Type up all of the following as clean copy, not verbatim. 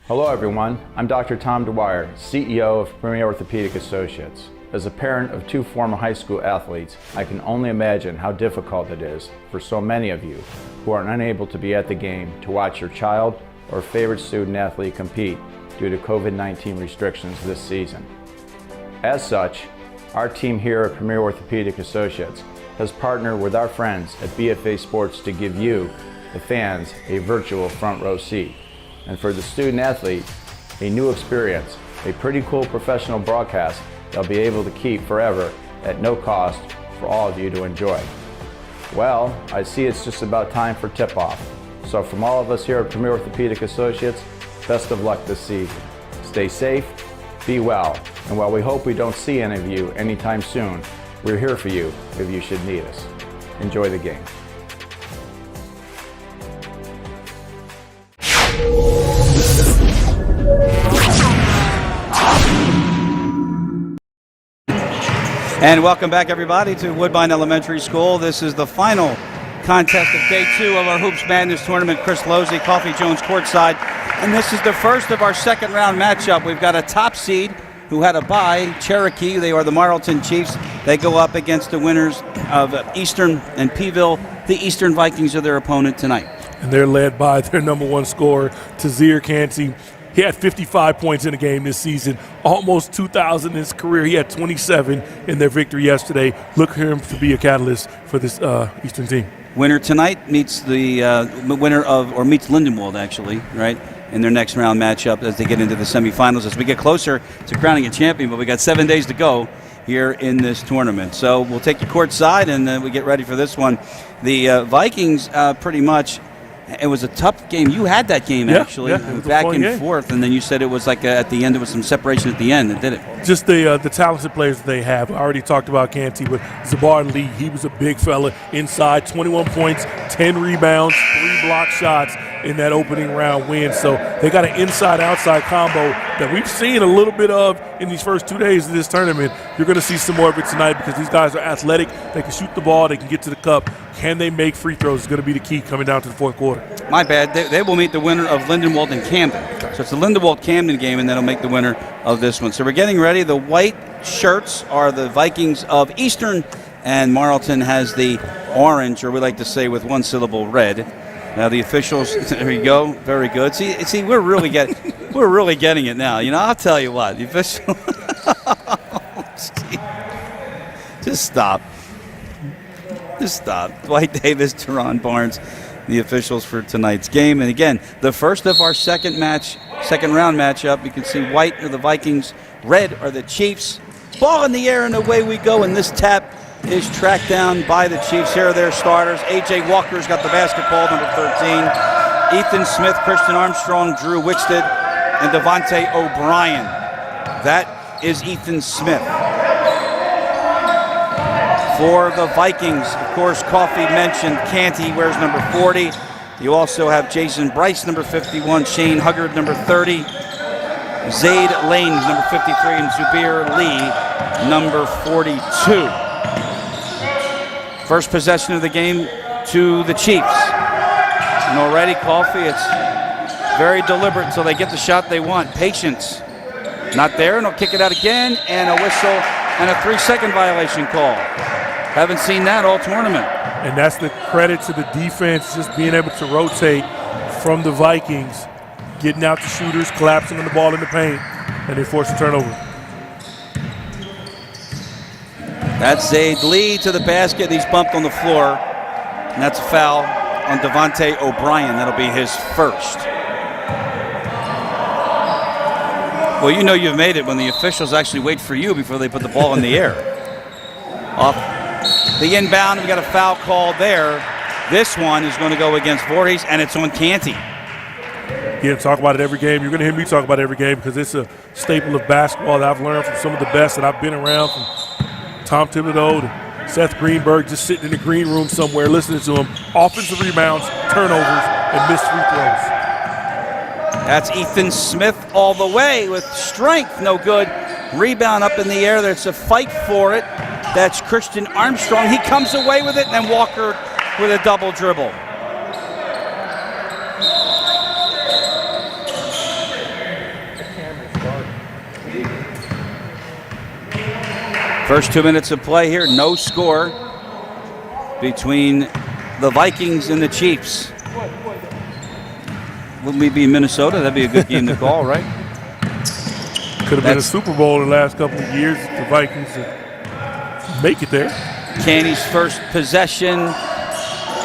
Hello everyone, I'm Dr. Tom Dwyer, CEO of Premier Orthopaedic Associates. As a parent of two former high school athletes, I can only imagine how difficult it is for so many of you who are unable to be at the game to watch your child or favorite student athlete compete due to COVID-19 restrictions this season. As such, our team here at Premier Orthopaedic Associates has partnered with our friends at BFA Sports to give you, the fans, a virtual front row seat. And for the student athlete, a new experience, a pretty cool professional broadcast they'll be able to keep forever at no cost for all of you to enjoy. Well, I see it's just about time for tip-off. So from all of us here at Premier Orthopaedic Associates, best of luck this season. Stay safe, be well, and while we hope we don't see any of you anytime soon, we're here for you if you should need us. Enjoy the game. And welcome back, everybody, to Woodbine Elementary School. This is the final contest of Day 2 of our Hoops Madness tournament. Chris Losey, Coffee Jones courtside. And this is the first of our second round matchup. We've got a top seed who had a bye, Cherokee. They are the Marlton Chiefs. They go up against the winners of Eastern and Peeville. The Eastern Vikings are their opponent tonight. And they're led by their number one scorer, Tazir Canty. He had 55 points in the game this season, almost 2,000 in his career. He had 27 in their victory yesterday. Look for him to be a catalyst for this Eastern team. Winner tonight meets the winner of, or meets Lindenwold, actually, right, in their next round matchup as they get into the semifinals as we get closer to crowning a champion. But we got 7 days to go here in this tournament. So we'll take you courtside and we get ready for this one. The Vikings pretty much. It was a tough game. You had that game, actually, back and forth, and then you said it was like at the end, there was some separation at the end, did it? Just the talented players that they have. I already talked about Canty, but Zabar Lee, he was a big fella inside, 21 points, 10 rebounds, 3 block shots in that opening round win. So they got an inside-outside combo that we've seen a little bit of in these first 2 days of this tournament. You're going to see some more of it tonight because these guys are athletic. They can shoot the ball. They can get to the cup. Can they make free throws is going to be the key coming down to the fourth quarter. My bad. They will meet the winner of Lindenwold and Camden. So it's the Lindenwold-Camden game, and that'll make the winner of this one. So we're getting ready. The white shirts are the Vikings of Eastern, and Marlton has the orange, or we like to say with one syllable, red. Now the officials, there you go, very good. See, we're really getting it now. You know, I'll tell you what, the official. Just stop. Dwight Davis, Teron Barnes, the officials for tonight's game. And again, the first of our second round matchup. You can see white are the Vikings, red are the Chiefs. Ball in the air and away we go. And this tap is tracked down by the Chiefs. Here are their starters. A.J. Walker's got the basketball, number 13. Ethan Smith, Christian Armstrong, Drew Wicksted, and Devontae O'Brien. That is Ethan Smith. For the Vikings, of course, Coffee mentioned Canty wears number 40. You also have Jason Bryce, number 51, Shane Huggard, number 30, Zaid Lane, number 53, and Zubair Lee, number 42. First possession of the game to the Chiefs. And already, Coffee, it's very deliberate until they get the shot they want. Patience. Not there, and they'll kick it out again, and a whistle and a 3-second violation call. Haven't seen that all tournament. And that's the credit to the defense, just being able to rotate from the Vikings, getting out the shooters, collapsing on the ball in the paint, and they force a turnover. That's Zaid Lee to the basket. He's bumped on the floor, and that's a foul on Devontae O'Brien. That'll be his first. Well, you know you've made it when the officials actually wait for you before they put the ball in the air. Off the inbound, we got a foul call there. This one is going to go against Voorhees, and it's on Canty. Yeah, talk about it every game. You're going to hear me talk about it every game because it's a staple of basketball that I've learned from some of the best that I've been around, from Tom Thibodeau to Seth Greenberg, just sitting in the green room somewhere listening to him. Offensive rebounds, turnovers, and missed free throws. That's Ethan Smith all the way with strength, no good. Rebound up in the air. There's a fight for it. That's Christian Armstrong. He comes away with it, and then Walker with a double dribble. First 2 minutes of play here, no score between the Vikings and the Chiefs. Wouldn't we be in Minnesota? That'd be a good game to call, right? Could have been a Super Bowl in the last couple of years if the Vikings make it there. Canny's first possession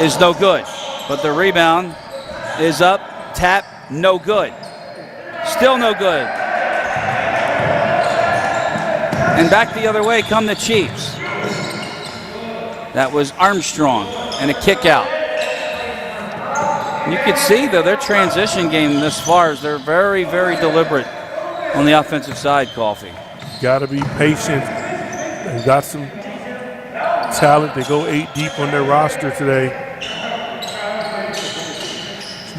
is no good, but the rebound is up, tap, no good. Still no good. And back the other way come the Chiefs. That was Armstrong and a kick out. You can see, though, their transition game this far is they're very, very deliberate on the offensive side, Coffee. Got to be patient. They've got some talent. They go 8 deep on their roster today.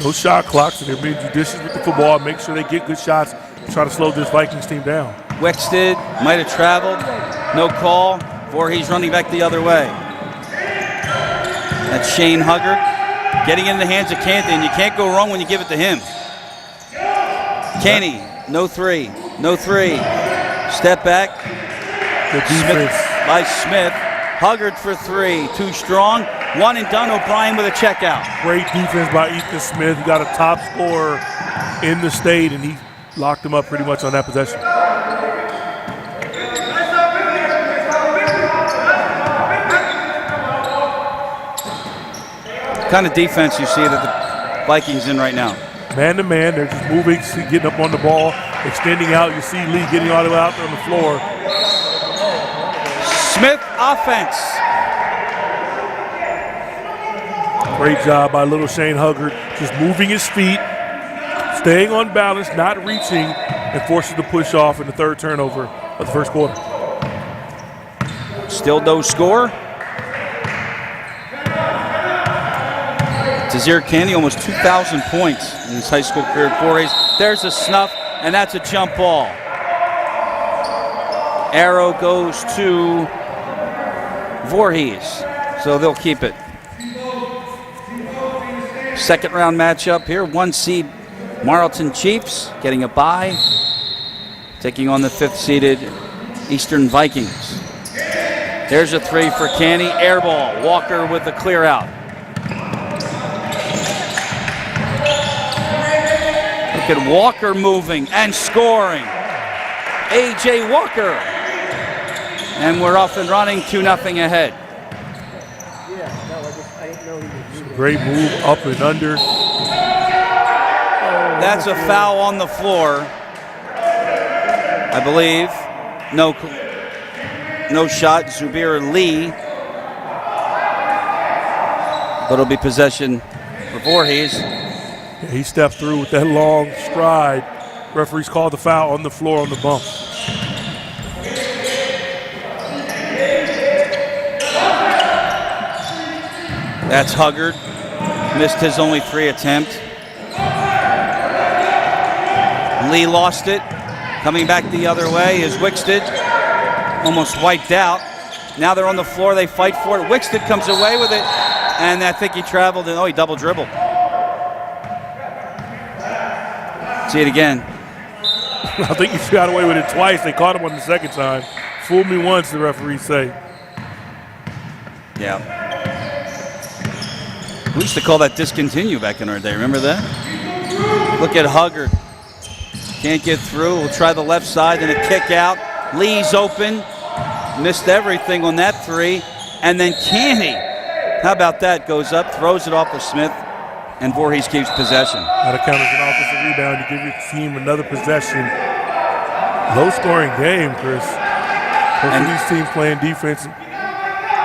No shot clock, so they're being judicious with the football. Make sure they get good shots. Try to slow this Vikings team down. Wexted might have traveled. No call. Voorhees running back the other way. That's Shane Huggard getting in the hands of Canty, and you can't go wrong when you give it to him. Canty, no three. No three. Step back. Good defense by Smith. Huggard for 3. Too strong. One and done. O'Brien with a checkout. Great defense by Ethan Smith. He got a top scorer in the state, and he locked him up pretty much on that possession. What kind of defense you see that the Vikings in right now? Man to man, they're just moving, getting up on the ball, extending out. You see Lee getting all the way out there on the floor. Smith offense. Great job by little Shane Huggard, just moving his feet, staying on balance, not reaching, and forces the push off in the third turnover of the first quarter. Still no score. Tazir Candy, almost 2,000 points in his high school career at Voorhees. There's a snuff, and that's a jump ball. Arrow goes to Voorhees, so they'll keep it. Second round matchup here, 1 seed Marlton Chiefs getting a bye, taking on the 5th seeded Eastern Vikings. There's a 3 for Canny, air ball. Walker with the clear out. Look at Walker moving and scoring. A.J. Walker. And we're off and running, 2-0 ahead. Great move up and under. That's a foul on the floor, I believe. No shot, Zubir Lee. But it'll be possession for Voorhees. Yeah, he stepped through with that long stride. Referees called the foul on the floor on the bump. That's Huggard. Missed his only 3 attempt. Lee lost it. Coming back the other way is Wixted. Almost wiped out. Now they're on the floor. They fight for it. Wixted comes away with it. And I think he traveled and he double dribbled. See it again. I think he got away with it twice. They caught him on the second time. Fooled me once, the referees say. Yeah. We used to call that discontinue back in our day. Remember that? Look at Huggard. Can't get through. We'll try the left side and a kick out. Lee's open. Missed everything on that 3. And then Canny, how about that? Goes up, throws it off of Smith, and Voorhees keeps possession. Out of count as an offensive rebound to give your team another possession. Low-scoring game, Chris. Both of these teams playing defense.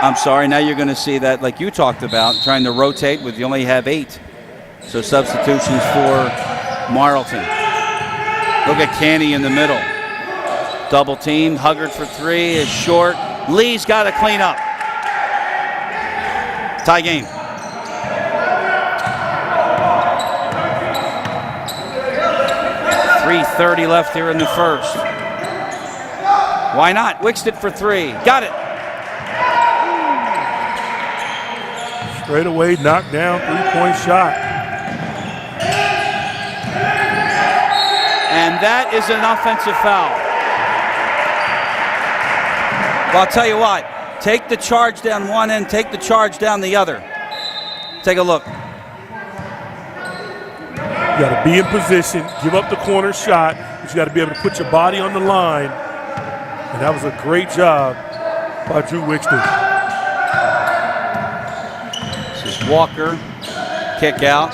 I'm sorry, now you're going to see that, like you talked about, trying to rotate with you only have 8. So substitutions for Marlton. Look at Canny in the middle. Double team. Huggard for 3 is short. Lee's got to clean up. Tie game. .330 left here in the first. Why not? Wixted for 3. Got it. Straight away, knocked down, 3-point shot. And that is an offensive foul. Well, I'll tell you what. Take the charge down one end, take the charge down the other. Take a look. You got to be in position, give up the corner shot, but you got to be able to put your body on the line. And that was a great job by Drew Wixton. This is Walker, kick out.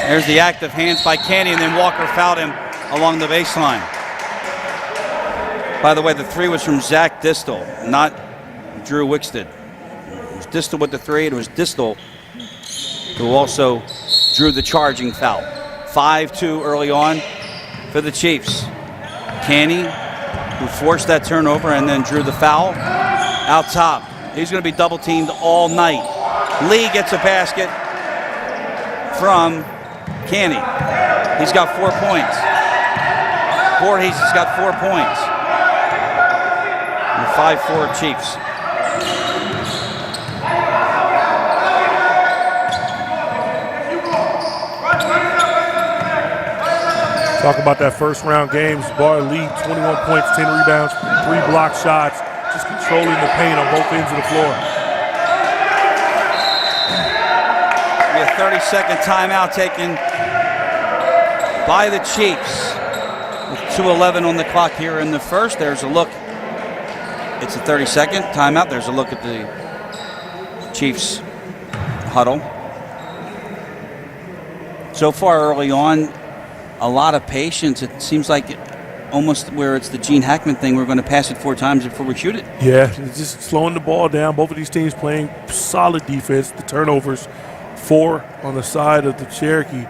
There's the active hands by Canty, and then Walker fouled him along the baseline. By the way, the three was from Zach Distel, not Drew Wixted. It was Distel with the three, and it was Distel who also drew the charging foul. 5-2 early on for the Chiefs. Canty, who forced that turnover and then drew the foul, out top. He's going to be double teamed all night. Lee gets a basket from Canty. He's got 4 points. Voorhees has got 4 points. And 5-4 Chiefs. Talk about that first round game. Bar lead, 21 points, 10 rebounds, 3 block shots, just controlling the paint on both ends of the floor. A 30-second timeout taken by the Chiefs. With 2:11 on the clock here in the first. There's a look. It's a 30-second timeout. There's a look at the Chiefs huddle. So far early on, a lot of patience. It seems like almost where it's the Gene Hackman thing. We're going to pass it 4 times before we shoot it. Yeah, it's just slowing the ball down. Both of these teams playing solid defense. The turnovers, 4 on the side of the Cherokee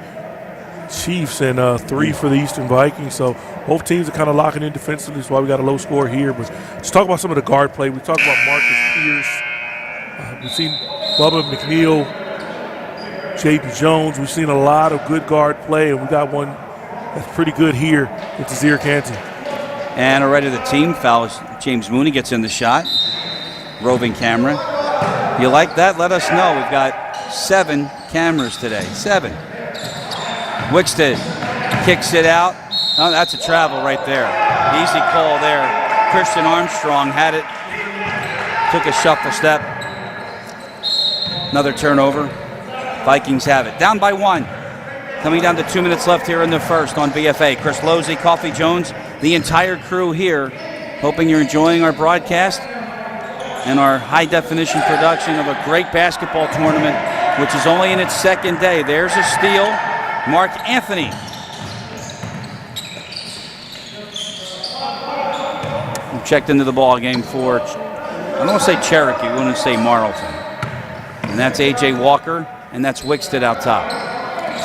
Chiefs and 3 for the Eastern Vikings. So both teams are kind of locking in defensively. That's why we got a low score here. But let's talk about some of the guard play. We talked about Marcus Pierce. We've seen Bubba McNeil, Jaden Jones. We've seen a lot of good guard play, and we got one that's pretty good here with Tazir Canty. And already the team foul is James Mooney gets in the shot. Roving camera. You like that? Let us know. We've got 7 cameras today. 7. Wixted kicks it out. Oh, that's a travel right there. Easy call there. Christian Armstrong had it. Took a shuffle step. Another turnover. Vikings have it. Down by 1. Coming down to 2 minutes left here in the first on BFA. Chris Losey, Coffee Jones, the entire crew here. Hoping you're enjoying our broadcast and our high-definition production of a great basketball tournament, which is only in its second day. There's a steal. Mark Anthony. We checked into the ball game for, I don't want to say Cherokee, we want to say Marlton. And that's A.J. Walker, and that's Wixted out top.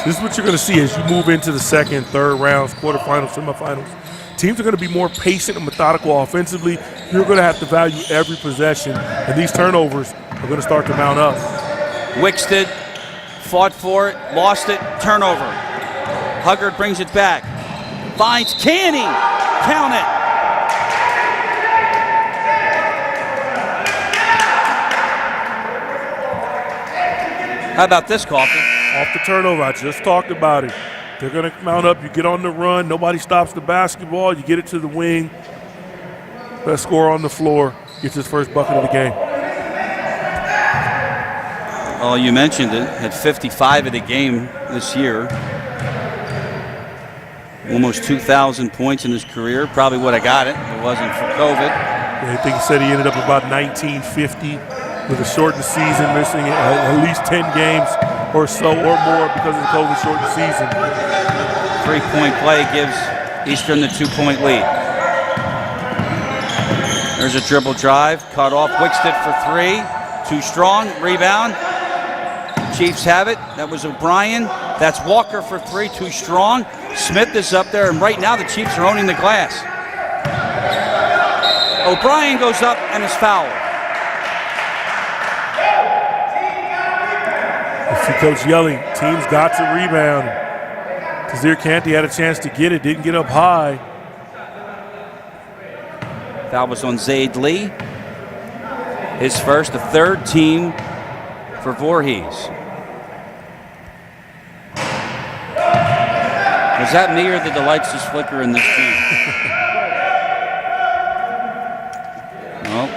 This is what you're going to see as you move into the second, third rounds, quarterfinals, semifinals. Teams are going to be more patient and methodical offensively. You're going to have to value every possession, and these turnovers are going to start to mount up. Wixted fought for it, lost it, turnover. Huggard brings it back. Finds Canty. Count it. How about this, Coffee? Off the turnover, I just talked about it. They're going to mount up. You get on the run. Nobody stops the basketball. You get it to the wing. Best scorer on the floor gets his first bucket of the game. Well, you mentioned it. Had 55 of the game this year. Almost 2,000 points in his career. Probably would have got it if it wasn't for COVID. Yeah, I think he said he ended up about 1950 with a shortened season, missing at least 10 games or so or more because of the COVID shortened season. 3-point play gives Eastern the 2-point lead. There's a dribble drive, cut off, Wixted for 3. Too strong, rebound. Chiefs have it. That was O'Brien. That's Walker for 3, too strong. Smith is up there, and right now the Chiefs are owning the glass. O'Brien goes up and is fouled. I see Coach yelling, team's got to rebound. Tazir Canty had a chance to get it, didn't get up high. Foul was on Zaid Lee. His first, the 3rd team for Voorhees. Was that me or did the lights just flicker in this gym? Well,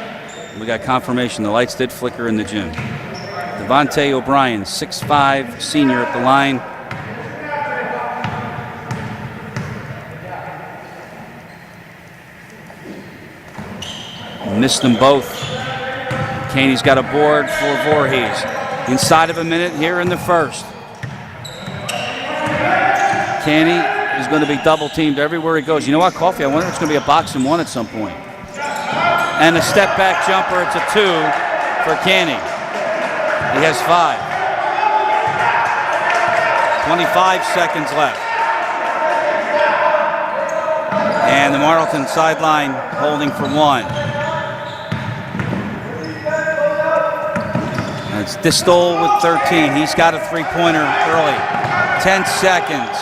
we got confirmation the lights did flicker in the gym. Devontae O'Brien, 6'5", senior at the line. Missed them both. Caney's got a board for Voorhees. Inside of a minute here in the first. Caney is going to be double teamed everywhere he goes. You know what, Coffee? I wonder if it's going to be a box and one at some point. And a step back jumper. It's a 2 for Caney. He has 5. 25 seconds left. And the Marlton sideline holding for 1. It's Distal with 13. He's got a three-pointer early. 10 seconds.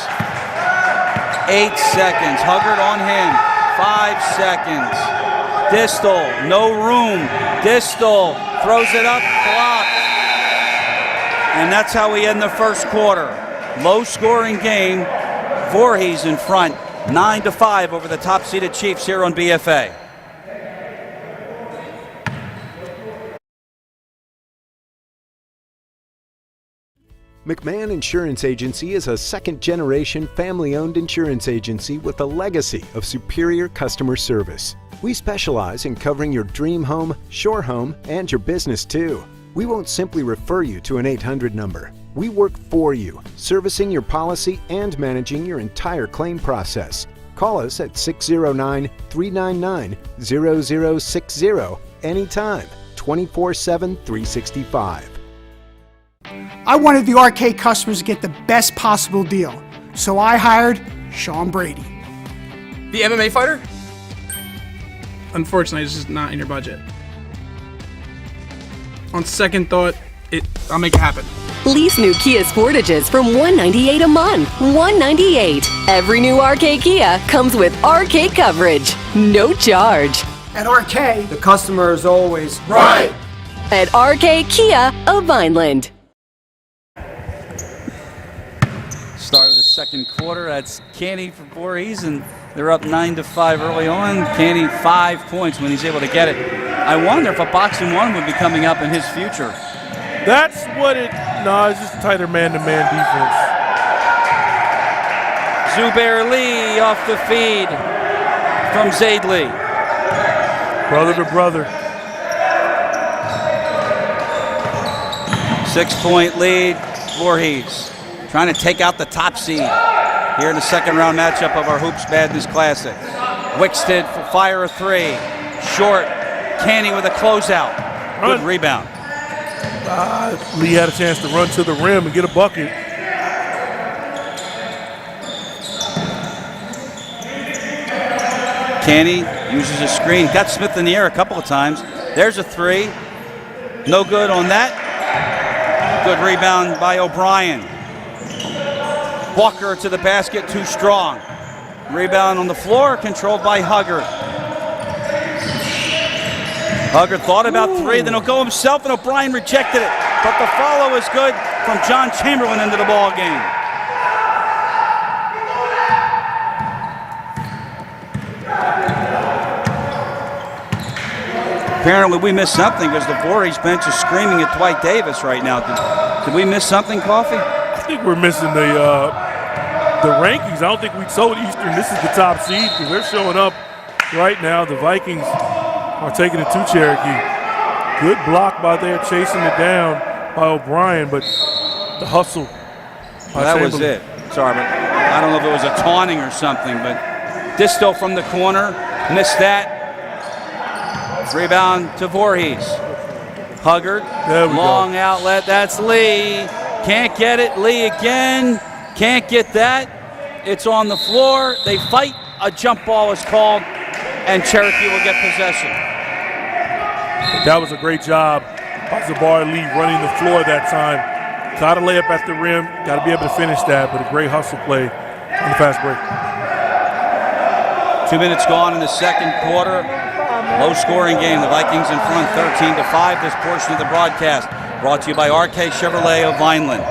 8 seconds. Huggard on him. 5 seconds. Distal, no room. Distal throws it up, blocked. And that's how we end the first quarter. Low-scoring game. Voorhees in front, 9-5 over the top-seeded Chiefs here on BFA. McMahon Insurance Agency is a second-generation family-owned insurance agency with a legacy of superior customer service. We specialize in covering your dream home, shore home, and your business too. We won't simply refer you to an 800 number. We work for you, servicing your policy and managing your entire claim process. Call us at 609-399-0060 anytime, 24/7, 365. I wanted the RK customers to get the best possible deal, so I hired Sean Brady. The MMA fighter? Unfortunately, it's just not in your budget. On second thought, I'll make it happen. Lease new Kia Sportages from $198 a month. $198. Every new RK Kia comes with RK coverage. No charge. At RK, The customer is always right. At RK Kia of Vineland. Start of the second quarter. That's Caney for Voorhees, and they're up 9-5 early on. Caney 5 points when he's able to get it. I wonder if a box and one would be coming up in his future. That's what it. No, it's just tighter man-to-man defense. Zubair Lee off the feed from Zaid Lee. Brother to brother. 6-point lead, Voorhees. Trying to take out the top seed here in the second round matchup of our Hoops Madness Classic. Wicksted for fire a 3. Short. Caney with a closeout. Good rebound. Lee had a chance to run to the rim and get a bucket. Caney uses a screen. Got Smith in the air a couple of times. There's a 3. No good on that. Good rebound by O'Brien. Walker to the basket, too strong. Rebound on the floor, controlled by Huggard. Huggard thought about 3, then he'll go himself, and O'Brien rejected it. But the follow is good from John Chamberlain into the ball game. Apparently we missed something because the Voorhees bench is screaming at Dwight Davis right now. Did we miss something, Coffee? I think we're missing the rankings. I don't think we told Eastern this is the top seed because they're showing up right now. The Vikings are taking it to Cherokee. Good block by there, chasing it down by O'Brien, but the hustle. Well, that was it. Sorry, but I don't know if it was a taunting or something, but Disto from the corner, missed that. Rebound to Voorhees. Huggard, long outlet, that's Lee. Can't get it, Lee again. Can't get that. It's on the floor. They fight. A jump ball is called, and Cherokee will get possession. That was a great job by Zabar Lee running the floor that time. Got a layup at the rim. Got to be able to finish that, but a great hustle play on the fast break. 2 minutes gone in the second quarter. Low-scoring game. The Vikings in front 13-5. This portion of the broadcast brought to you by RK Chevrolet of Vineland.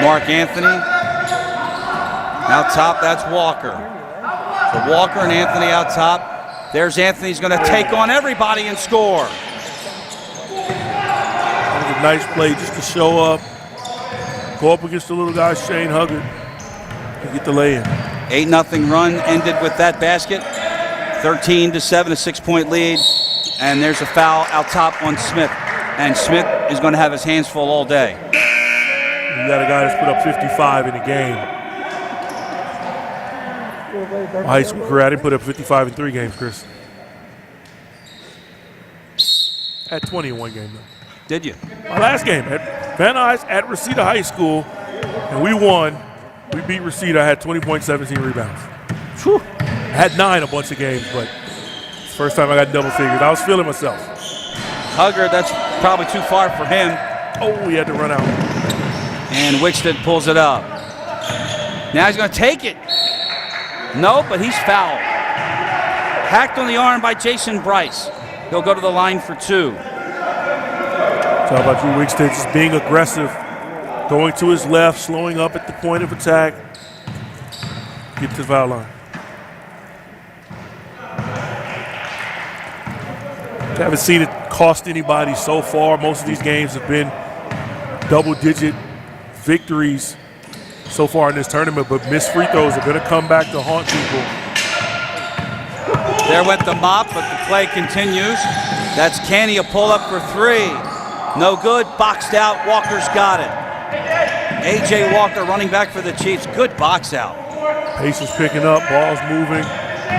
Mark Anthony. Out top, that's Walker. So Walker and Anthony out top. There's Anthony's going to take on everybody and score. That was a nice play just to show up, go up against the little guy, Shane Huggard, and get the lay-in. 8-0 run ended with that basket. 13-7, a 6-point lead. And there's a foul out top on Smith. And Smith is going to have his hands full all day. You got a guy that's put up 55 in a game. My high school career, I didn't put up 55 in 3 games, Chris. I had 20 in 1 game, though. Did you? My last game at Van Nuys at Reseda High School, and we won. We beat Reseda. I had 20.17 rebounds. Whew. I had 9 a bunch of games, but it's the first time I got double figures. I was feeling myself. Huggard, that's probably too far for him. Oh, he had to run out. And Wickston pulls it up. Now he's going to take it. No, but he's fouled. Hacked on the arm by Jason Bryce. He'll go to the line for 2. Talk about Drew Wickston just being aggressive, going to his left, slowing up at the point of attack. Get to the foul line. I haven't seen it cost anybody so far. Most of these games have been double-digit victories so far in this tournament, but missed free throws are going to come back to haunt people. There went the mop, but the play continues. That's Canny, a pull-up for 3. No good, boxed out, Walker's got it. A.J. Walker running back for the Chiefs, good box out. Pace is picking up, ball's moving,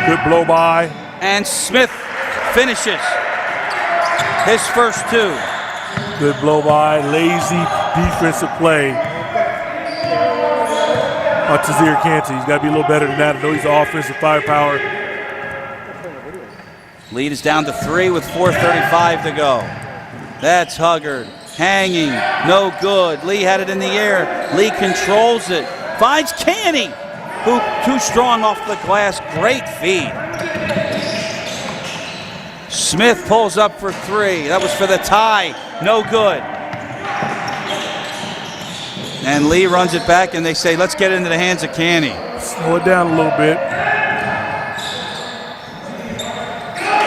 good blow by. And Smith finishes his first 2. Good blow by, lazy defensive play. Tazir Canty, he's got to be a little better than that. I know he's offensive firepower. Lead is down to 3 with 4:35 to go. That's Huggard, hanging, no good. Lee had it in the air. Lee controls it, finds Canny, who too strong off the glass. Great feed. Smith pulls up for 3. That was for the tie, no good. And Lee runs it back, and they say, let's get it into the hands of Canny. Slow it down a little bit.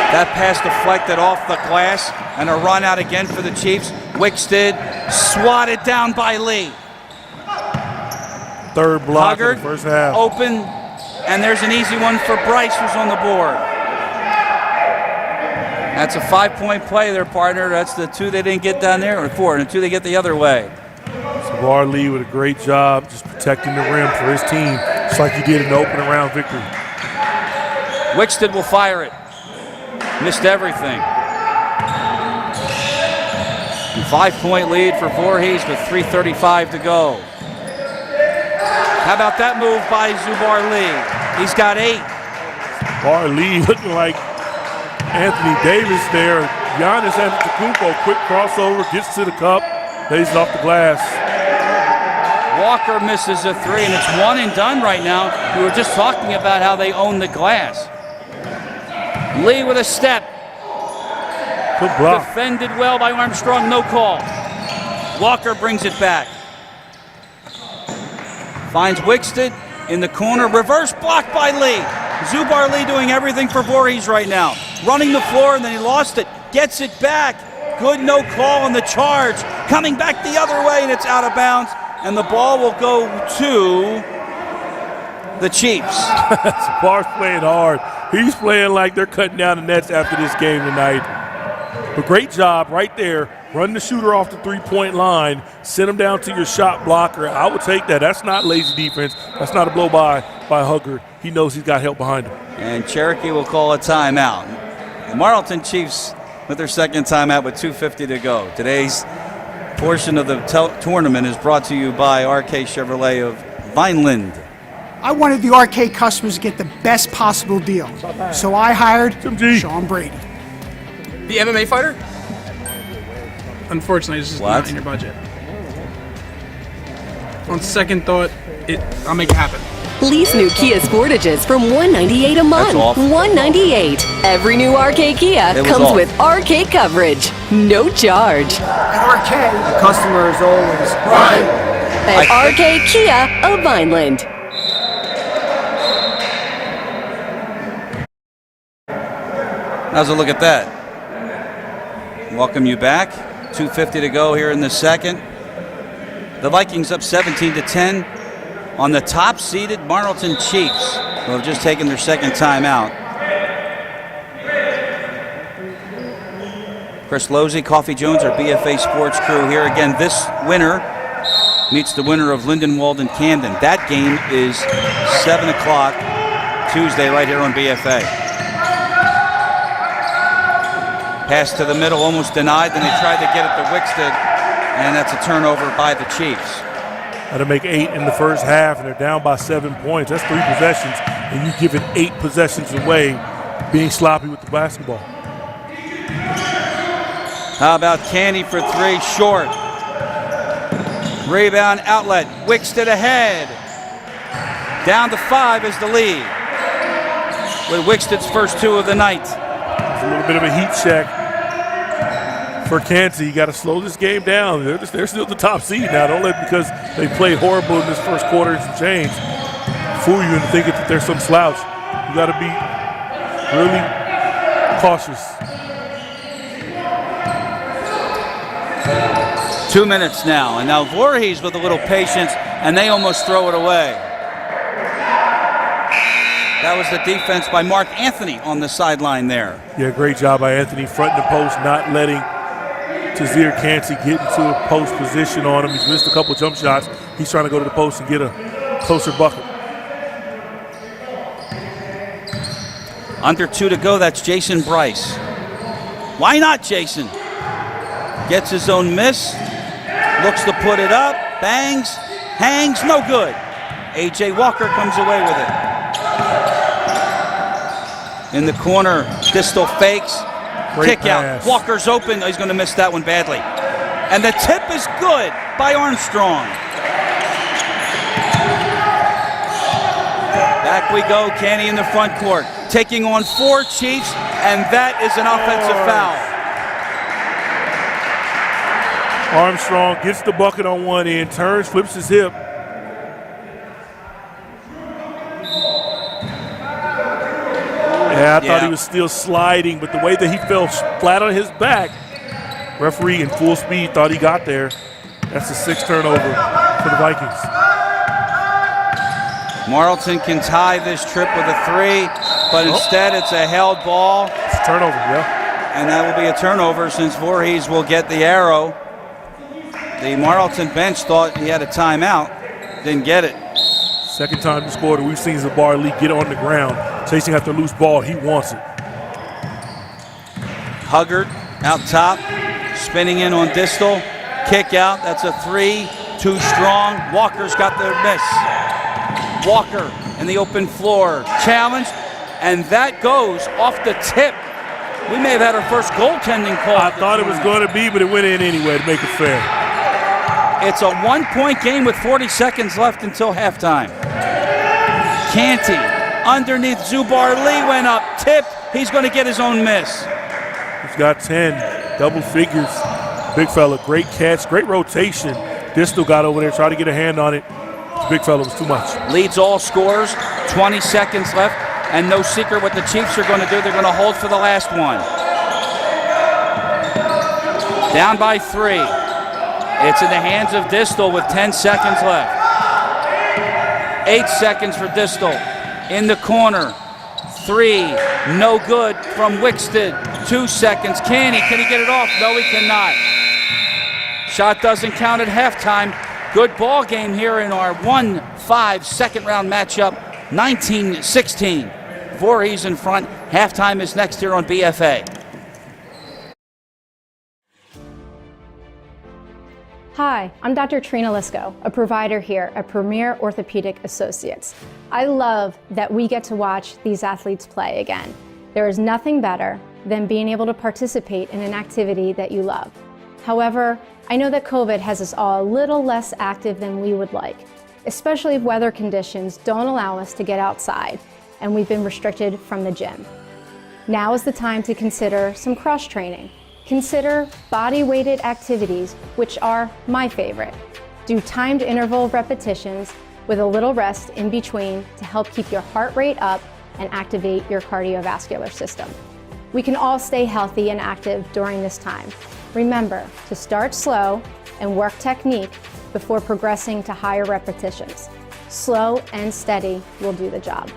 That pass deflected off the glass, and a run out again for the Chiefs. Wicksted swatted down by Lee. Third block Huggard, in the first half. Open, and there's an easy one for Bryce, who's on the board. That's a 5-point play there, partner. That's the 2 they didn't get down there, or 4, and the 2 they get the other way. Savar Lee with a great job just protecting the rim for his team, just like he did in the opening round victory. Wicksted will fire it. Missed everything. 5-point lead for Voorhees with 3:35 to go. How about that move by Zubar Lee? He's got 8. Bar Lee looking like Anthony Davis there. Giannis Antetokounmpo, quick crossover, gets to the cup, lays it off the glass. Walker misses a 3, and it's 1 and done right now. We were just talking about how they own the glass. Lee with a step. Good block. Defended well by Armstrong, no call. Walker brings it back. Finds Wicksted in the corner, reverse block by Lee. Zubar Lee doing everything for Voorhees right now. Running the floor, and then he lost it. Gets it back. Good no call on the charge. Coming back the other way, and it's out of bounds. And the ball will go to the Chiefs. Bar's playing hard. He's playing like they're cutting down the nets after this game tonight. But great job right there. Run the shooter off the 3-point line. Send him down to your shot blocker. I would take that. That's not lazy defense. That's not a blow by Huggard. He knows he's got help behind him. And Cherokee will call a timeout. The Marlton Chiefs with their second timeout with 2:50 to go. Today's portion of the tournament is brought to you by RK Chevrolet of Vineland. I wanted the RK customers to get the best possible deal, so I hired Sean Brady. The MMA fighter? Unfortunately, it's just What? not in your budget. On second thought, I'll make it happen. Lease new Kia Sportages from $198 a month. That's off. $198. Every new RK Kia It was comes off. with RK coverage. No charge. At RK, the customer is always right. at RK Kia of Vineland. How's a look at that? Welcome you back. 2:50 to go here in the second. The Vikings up 17-10 on the top-seeded Marlton Chiefs, who have just taken their second time out. Chris Losey, Coffee Jones, our BFA Sports crew here. Again, this winner meets the winner of Lindenwold and Camden. That game is 7 o'clock Tuesday right here on BFA. Pass to the middle, almost denied. Then they tried to get it to Wicksted, and that's a turnover by the Chiefs. Had to make 8 in the first half, and they're down by 7 points. That's 3 possessions, and you've given 8 possessions away, being sloppy with the basketball. How about Candy for 3, short. Rebound outlet, Wicksted ahead. Down to 5 is the lead, with Wicksted's first 2 of the night. It's a little bit of a heat check for Canty. You got to slow this game down. They're still the top seed now. Don't let, because they played horrible in this first quarter and some change, fool you into thinking that there's some slouch. You got to be really cautious. 2 minutes now, and now Voorhees with a little patience, and they almost throw it away. That was the defense by Mark Anthony on the sideline there. Yeah, great job by Anthony, fronting the post, not letting Tazir Canty get into a post position on him. He's missed a couple jump shots. He's trying to go to the post and get a closer bucket. Under 2 to go, that's Jason Bryce. Why not Jason? Gets his own miss, looks to put it up, bangs, hangs, no good. A.J. Walker comes away with it. In the corner, Distal fakes, Great kick out. pass. Walker's open, he's going to miss that one badly. And the tip is good by Armstrong. Back we go, Canty in the front court, taking on 4 Chiefs, and that is an offensive foul. Armstrong gets the bucket on one end, turns, flips his hip. Yeah, I thought he was still sliding, but the way that he fell flat on his back, referee in full speed thought he got there. That's the 6th turnover for the Vikings. Marlton can tie this trip with a 3, but instead it's a held ball. It's a turnover, yeah. And that will be a turnover since Voorhees will get the arrow. The Marlton bench thought he had a timeout, didn't get it. Second time this quarter we've seen Zabar Lee get on the ground, chasing after a loose ball. He wants it. Huggard out top, spinning in on Distal. Kick out, that's a 3, too strong. Walker's got the miss. Walker in the open floor, challenged, and that goes off the tip. We may have had our first goaltending call. I thought it was going to be, but it went in anyway to make it fair. It's a 1-point game with 40 seconds left until halftime. Canty underneath Zubar Lee went up, tipped. He's going to get his own miss. He's got 10, double figures. Big fella, great catch, great rotation. Distal got over there, tried to get a hand on it. The big fella was too much. Leads all scorers, 20 seconds left, and no secret what the Chiefs are going to do. They're going to hold for the last one. Down by 3. It's in the hands of Distal with 10 seconds left. 8 seconds for Distal. In the corner. 3, no good from Wicksted. 2 seconds. Can he get it off? No, he cannot. Shot doesn't count at halftime. Good ball game here in our 1-5 second round matchup. 19-16. Voorhees in front. Halftime is next here on BFA. Hi, I'm Dr. Trina Lisko, a provider here at Premier Orthopaedic Associates. I love that we get to watch these athletes play again. There is nothing better than being able to participate in an activity that you love. However, I know that COVID has us all a little less active than we would like, especially if weather conditions don't allow us to get outside and we've been restricted from the gym. Now is the time to consider some cross-training. Consider body-weighted activities, which are my favorite. Do timed interval repetitions with a little rest in between to help keep your heart rate up and activate your cardiovascular system. We can all stay healthy and active during this time. Remember to start slow and work technique before progressing to higher repetitions. Slow and steady will do the job.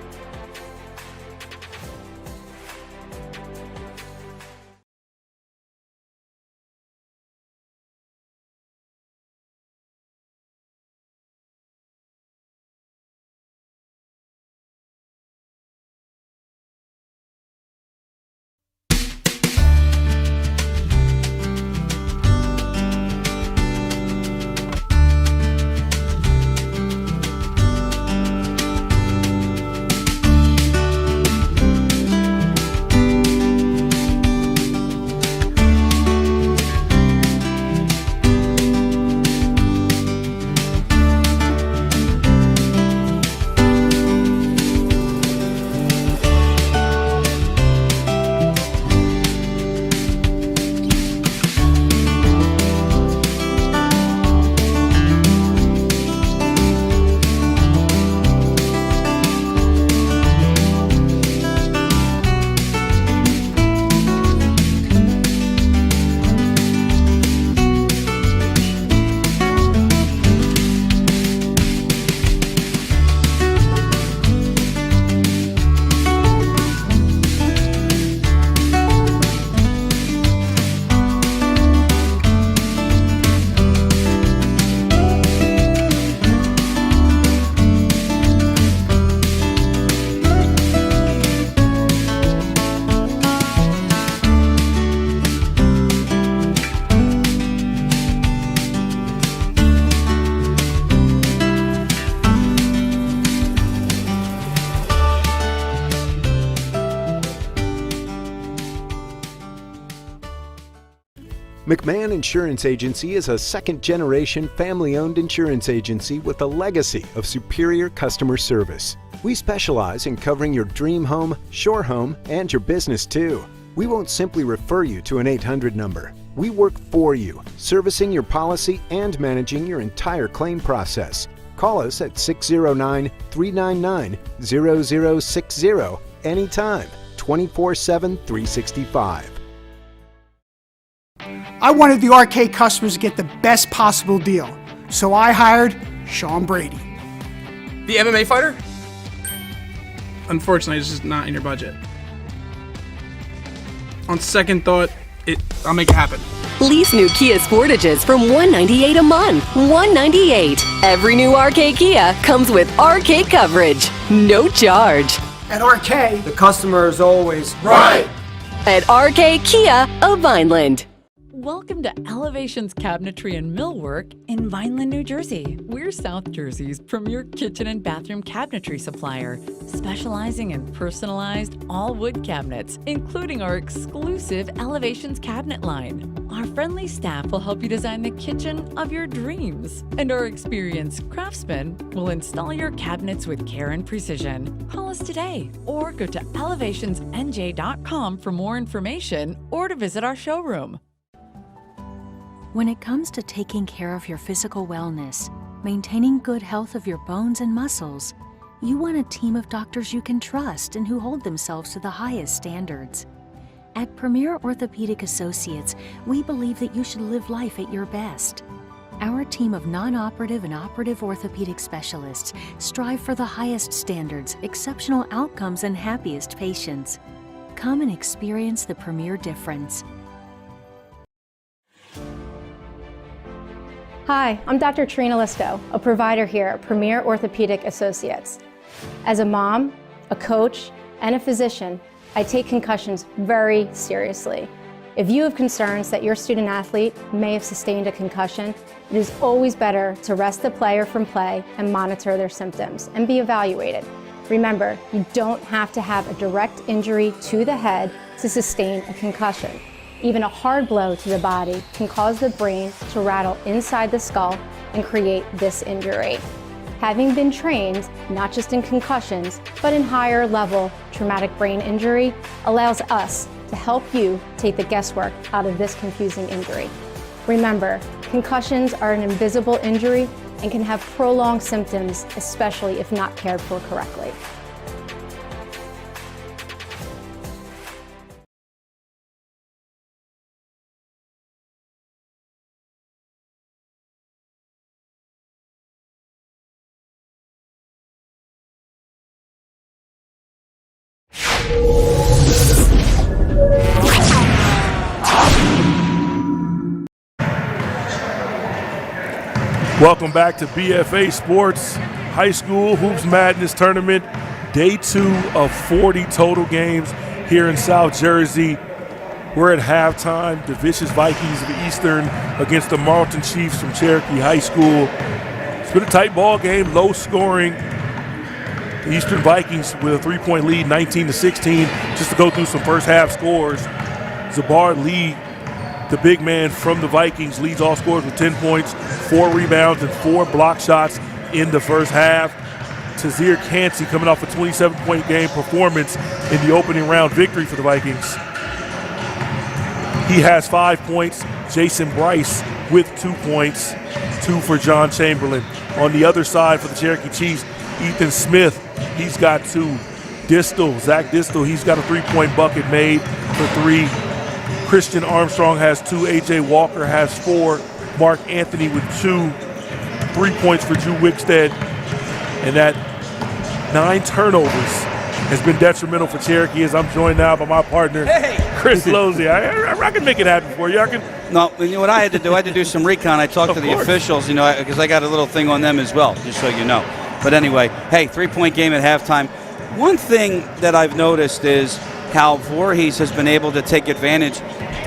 McMahon Insurance Agency is a second-generation family-owned insurance agency with a legacy of superior customer service. We specialize in covering your dream home, shore home, and your business too. We won't simply refer you to an 800 number. We work for you, servicing your policy and managing your entire claim process. Call us at 609-399-0060 anytime, 24/7, 365. I wanted the RK customers to get the best possible deal, so I hired Sean Brady. The MMA fighter? Unfortunately, it's just not in your budget. On second thought, I'll make it happen. Lease new Kia Sportages from $198 a month. $198. Every new RK Kia comes with RK coverage. No charge. At RK, The customer is always right. At RK Kia of Vineland. Welcome to Elevations Cabinetry and Millwork in Vineland, New Jersey. We're South Jersey's premier kitchen and bathroom cabinetry supplier, specializing in personalized all-wood cabinets, including our exclusive Elevations cabinet line. Our friendly staff will help you design the kitchen of your dreams, and our experienced craftsmen will install your cabinets with care and precision. Call us today or go to elevationsnj.com for more information or to visit our showroom. When it comes to taking care of your physical wellness, maintaining good health of your bones and muscles, you want a team of doctors you can trust and who hold themselves to the highest standards. At Premier Orthopaedic Associates, we believe that you should live life at your best. Our team of non-operative and operative orthopedic specialists strive for the highest standards, exceptional outcomes, and happiest patients. Come and experience the Premier difference. Hi, I'm Dr. Trina Lisco, a provider here at Premier Orthopaedic Associates. As a mom, a coach, and a physician, I take concussions very seriously. If you have concerns that your student athlete may have sustained a concussion, it is always better to rest the player from play and monitor their symptoms and be evaluated. Remember, you don't have to have a direct injury to the head to sustain a concussion. Even a hard blow to the body can cause the brain to rattle inside the skull and create this injury. Having been trained, not just in concussions, but in higher level traumatic brain injury, allows us to help you take the guesswork out of this confusing injury. Remember, concussions are an invisible injury and can have prolonged symptoms, especially if not cared for correctly. Welcome back to BFA Sports High School Hoops Madness Tournament, day 2 of 40 total games here in South Jersey. We're at halftime. The vicious Vikings of Eastern against the Marlton Chiefs from Cherokee High School. It's been a tight ball game, low scoring. The Eastern Vikings with a 3-point lead, 19-16. Just to go through some first half scores, Zabar Lee, the big man from the Vikings, leads all scorers with 10 points, 4 rebounds, and 4 block shots in the first half. Tazir Cansey coming off a 27-point game performance in the opening round victory for the Vikings. He has 5 points. Jason Bryce with 2 points, 2 for John Chamberlain. On the other side for the Cherokee Chiefs, Ethan Smith, he's got 2. Zach Distel, he's got a 3-point bucket made for 3. Christian Armstrong has 2. A.J. Walker has 4. Mark Anthony with 2. 3 points for Drew Wickstead. And that 9 turnovers has been detrimental for Cherokee, as I'm joined now by my partner, Chris Losey. I can make it happen for you. No, you know what I had to do? I had to do some recon. I talked to the officials, because I got a little thing on them as well, just so you know. But anyway, hey, 3-point game at halftime. One thing that I've noticed is how Voorhees has been able to take advantage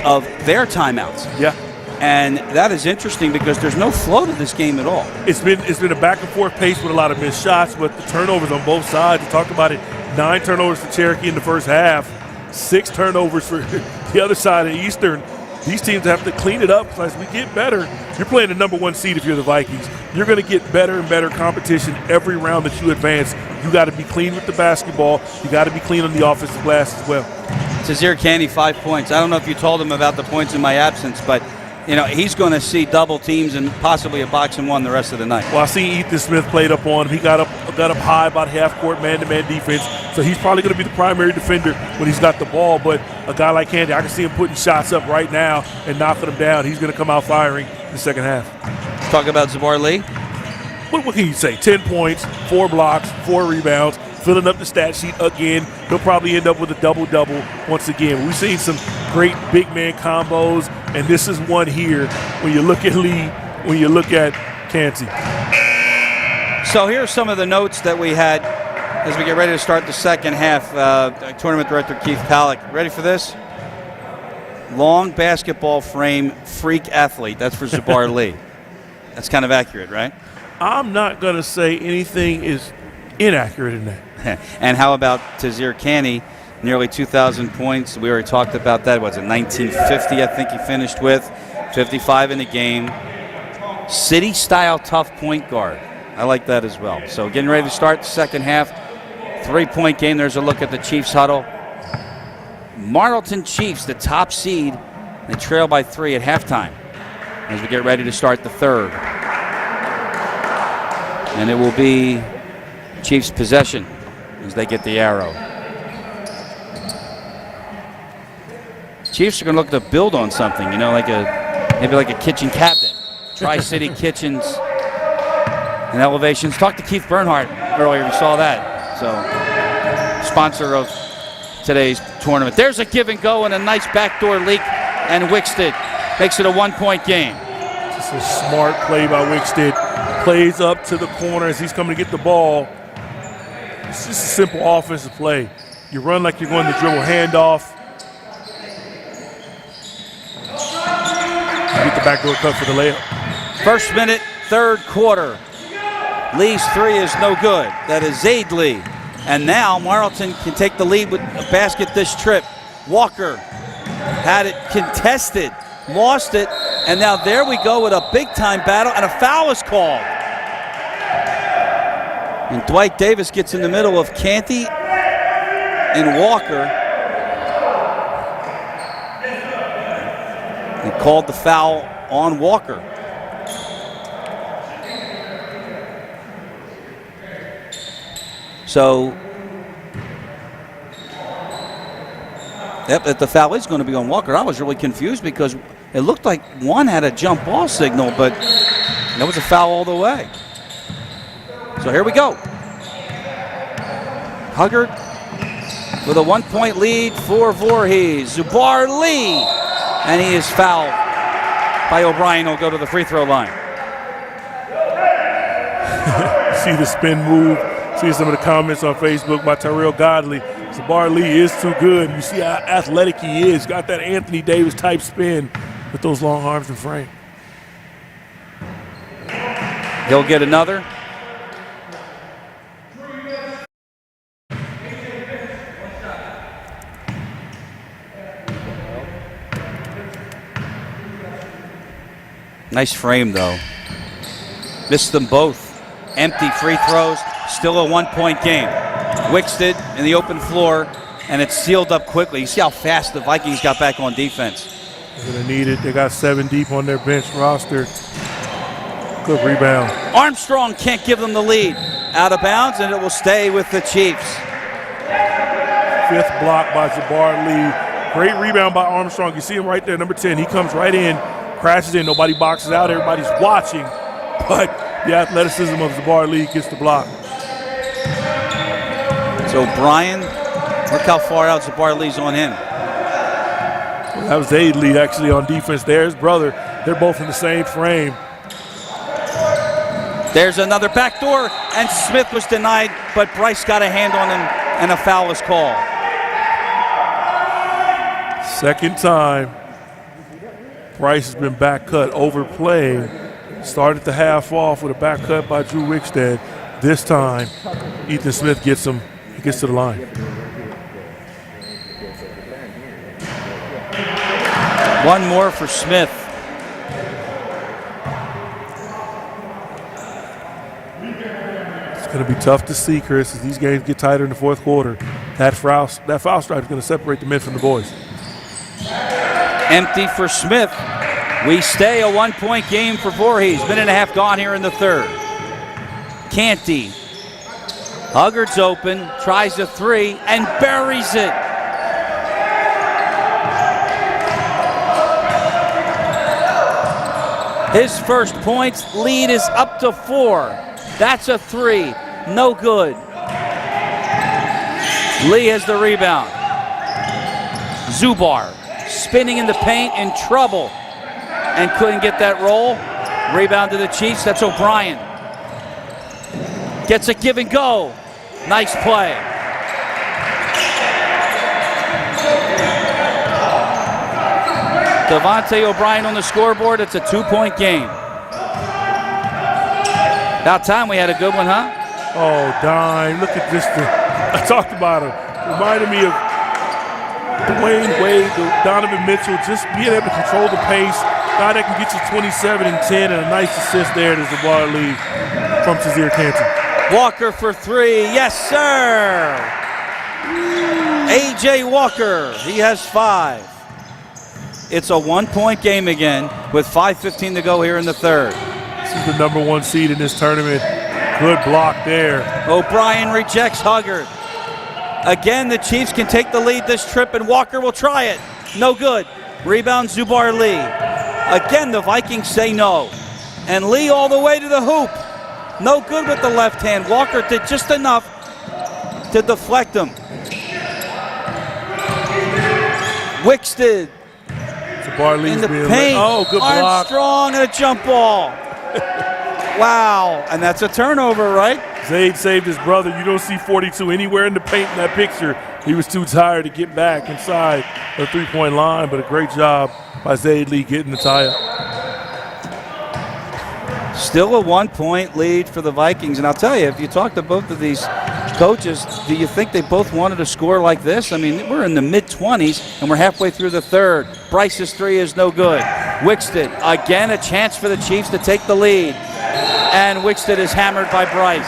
of their timeouts. Yeah. And that is interesting because there's no flow to this game at all. It's been a back and forth pace with a lot of missed shots, but the turnovers on both sides. We talked about it. 9 turnovers for Cherokee in the first half, 6 turnovers for the other side of Eastern. These teams have to clean it up as we get better. You're playing the number 1 seed if you're the Vikings. You're going to get better and better competition every round that you advance. You got to be clean with the basketball. You got to be clean on the offensive glass as well. Tazir Candy, 5 points. I don't know if you told him about the points in my absence, but he's going to see double teams and possibly a box and 1 the rest of the night. Well, I see Ethan Smith played up on him. He got up high, about half court, man-to-man defense. So he's probably going to be the primary defender when he's got the ball. But a guy like Candy, I can see him putting shots up right now and knocking them down. He's going to come out firing in the second half. Talk about Zabar Lee. What can you say? 10 points, 4 blocks, 4 rebounds, filling up the stat sheet again. He'll probably end up with a double-double once again. We've seen some great big man combos, and this is one here when you look at Lee, when you look at Cansey. So here are some of the notes that we had as we get ready to start the second half. Tournament director Keith Palak. Ready for this? Long basketball frame, freak athlete. That's for Zabar Lee. That's kind of accurate, right? I'm not going to say anything is inaccurate in that. And how about Tazir Canny? Nearly 2,000 points. We already talked about that. Was it 1950, I think he finished with. 55 in the game. City-style tough point guard. I like that as well. So getting ready to start the second half. 3-point game. There's a look at the Chiefs huddle. Marlton Chiefs, the top seed. They trail by 3 at halftime as we get ready to start the third. And it will be Chiefs possession as they get the arrow. Chiefs are going to look to build on something, maybe like a kitchen cabinet. Tri-City Kitchens and Elevations. Talked to Keith Bernhardt earlier. We saw that. So, sponsor of today's tournament. There's a give and go and a nice backdoor leak, and Wickstead makes it a 1-point game. Just a smart play by Wickstead. Plays up to the corner as he's coming to get the ball. It's just a simple offensive play. You run like you're going to dribble handoff. You get the backdoor cut for the layup. First minute, third quarter. Lee's 3 is no good. That is Zaid Lee. And now Marlton can take the lead with a basket this trip. Walker had it contested, lost it, and now there we go with a big-time battle, and a foul is called. And Dwight Davis gets in the middle of Canty and Walker. He called the foul on Walker. So, if the foul is going to be on Walker, I was really confused because it looked like one had a jump ball signal, but that was a foul all the way. So here we go. Huggard with a 1-point lead for Voorhees. Zubar Lee, and he is fouled by O'Brien. Will go to the free throw line. See the spin move. See some of the comments on Facebook by Tyrell Godley. Zubar Lee is too good. You see how athletic he is. Got that Anthony Davis type spin with those long arms and frame. He'll get another. Nice frame, though. Missed them both. Empty free throws. Still a 1-point game. Wicksted in the open floor, and it's sealed up quickly. You see how fast the Vikings got back on defense. They're going to need it. They got 7 deep on their bench roster. Good rebound. Armstrong can't give them the lead. Out of bounds, and it will stay with the Chiefs. 5th block by Zubar Lee. Great rebound by Armstrong. You see him right there, number 10. He comes right in, crashes in. Nobody boxes out. Everybody's watching. But the athleticism of Zubar Lee gets the block. So Brian, look how far out Zubar Lee's on him. That was Zaid Lee actually on defense there. His brother, they're both in the same frame. There's another backdoor, and Smith was denied, but Bryce got a hand on him, and a foul is called. Second time, Bryce has been back cut, overplayed. Started the half off with a back cut by Drew Wickstead. This time, Ethan Smith gets him. He gets to the line. One more for Smith. It's going to be tough to see, Chris, as these games get tighter in the fourth quarter. That foul stripe is going to separate the men from the boys. Empty for Smith. We stay a 1-point game for Voorhees. Minute and a half gone here in the third. Canty. Huggard's open, tries a 3, and buries it. His first points, lead is up to 4. That's a 3, no good. Lee has the rebound. Zubar spinning in the paint, in trouble, and couldn't get that roll. Rebound to the Chiefs, that's O'Brien. Gets a give and go. Nice play. Devontae O'Brien on the scoreboard. It's a 2-point game. About time we had a good one, huh? Oh, dime. Look at this. I talked about him. Reminded me of Dwayne Wade, Donovan Mitchell, just being able to control the pace. Guy that can get you 27 and 10, and a nice assist there to Zubar Lee from Tazir Canty. Walker for 3. Yes, sir. A.J. Walker. He has 5. It's a 1-point game again with 5:15 to go here in the third. This is the number 1 seed in this tournament. Good block there. O'Brien rejects Huggard. Again, the Chiefs can take the lead this trip, and Walker will try it. No good. Rebound Zubar Lee. Again, the Vikings say no. And Lee all the way to the hoop. No good with the left hand. Walker did just enough to deflect him. Wicksted in the paint. Oh, good block. Armstrong and a jump ball. Wow, and that's a turnover, right? Zaid saved his brother. You don't see 42 anywhere in the paint in that picture. He was too tired to get back inside the 3-point line, but a great job by Zaid Lee getting the tie-up. Still a 1-point lead for the Vikings, and I'll tell you, if you talk to both of these coaches, do you think they both wanted to score like this? I mean, we're in the mid-20s, and we're halfway through the third. Bryce's 3 is no good. Wicksted, again a chance for the Chiefs to take the lead, and Wicksted is hammered by Bryce.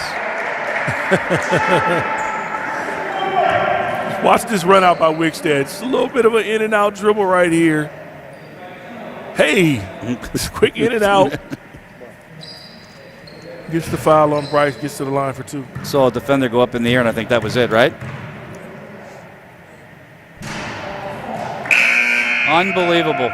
Watch this run out by Wicksted. It's a little bit of an in-and-out dribble right here. Hey, it's quick in and out. Gets the foul on Bryce, gets to the line for 2. Saw a defender go up in the air, and I think that was it, right? Unbelievable.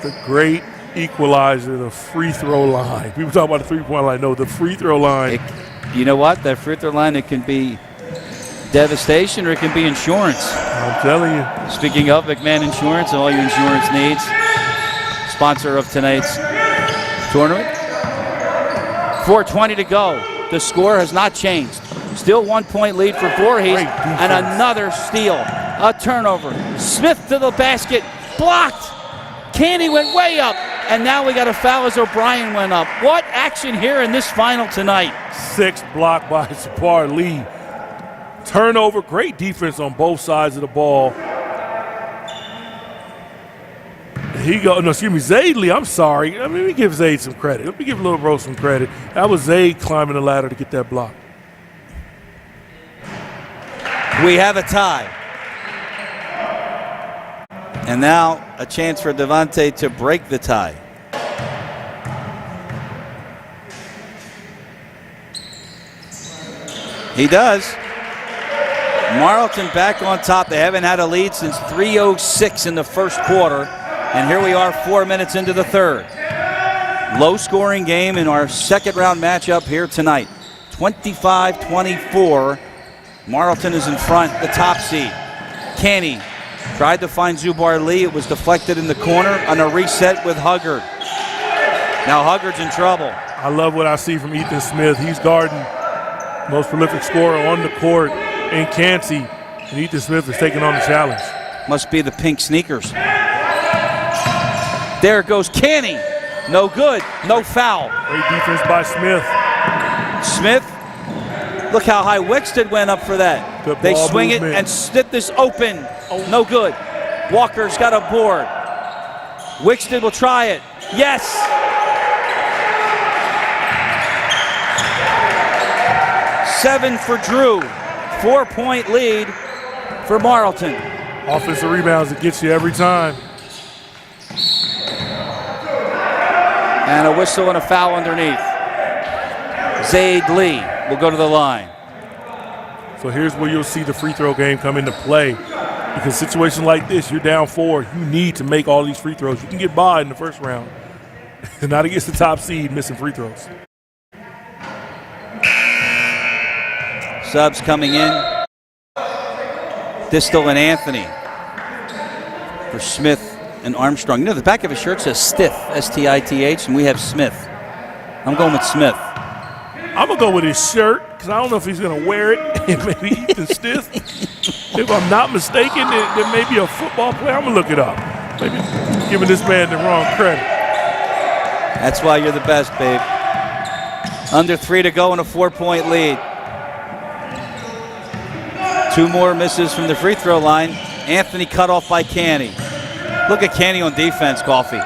The great equalizer, the free throw line. People talk about the three-point line. No, the free throw line. You know what? That free throw line, it can be devastation or it can be insurance. I'm telling you. Speaking of McMahon Insurance and all your insurance needs, sponsor of tonight's tournament. 4:20 to go. The score has not changed. Still 1-point lead for Voorhees, and another steal. A turnover. Smith to the basket. Blocked. Canty went way up, and now we got a foul as O'Brien went up. What action here in this final tonight? 6 blocked by Jabbar Lee. Turnover, great defense on both sides of the ball. Zayd Lee, I'm sorry. Let me give Zayd some credit. Let me give Little Bro some credit. That was Zayd climbing the ladder to get that block. We have a tie. And now a chance for Devontae to break the tie. He does. Marlton back on top. They haven't had a lead since 3:06 in the first quarter. And here we are 4 minutes into the third. Low-scoring game in our second-round matchup here tonight. 25-24. Marlton is in front, the top seed. Canty tried to find Zubar Lee. It was deflected in the corner on a reset with Huggard. Now Huggard's in trouble. I love what I see from Ethan Smith. He's guarding most prolific scorer on the court in Canty, and Ethan Smith is taking on the challenge. Must be the pink sneakers. There goes Canty. No good. No foul. Great defense by Smith. Smith. Look how high Wicksted went up for that. Good they ball swing movement. it and snip this open. No good. Walker's got a board. Wicksted will try it. Yes. Seven for Drew. 4-point lead for Marlton. Offensive rebounds that gets you every time. And a whistle and a foul underneath. Zayd Lee will go to the line. So here's where you'll see the free throw game come into play. Because situations like this, you're down 4. You need to make all these free throws. You can get by in the first round. Not against the top seed missing free throws. Subs coming in. Distal and Anthony for Smith and Armstrong. You know, the back of his shirt says Stith, S-T-I-T-H, and we have Smith. I'm going with Smith. I'm going to go with his shirt because I don't know if he's going to wear it. Maybe Ethan Stith. If I'm not mistaken, there may be a football player. I'm going to look it up. Maybe giving this man the wrong credit. That's why you're the best, babe. Under 3 to go and a 4-point lead. 2 more misses from the free throw line. Anthony cut off by Canty. Look at Canty on defense, Coffee.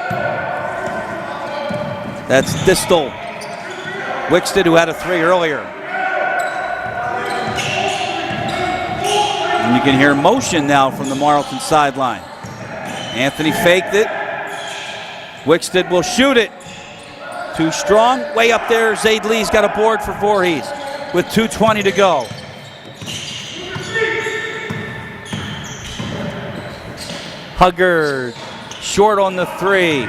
That's Distal. Wicksted, who had a 3 earlier. And you can hear motion now from the Marlton sideline. Anthony faked it. Wicksted will shoot it. Too strong. Way up there. Zayd Lee's got a board for Voorhees with 2:20 to go. Huggard short on the 3.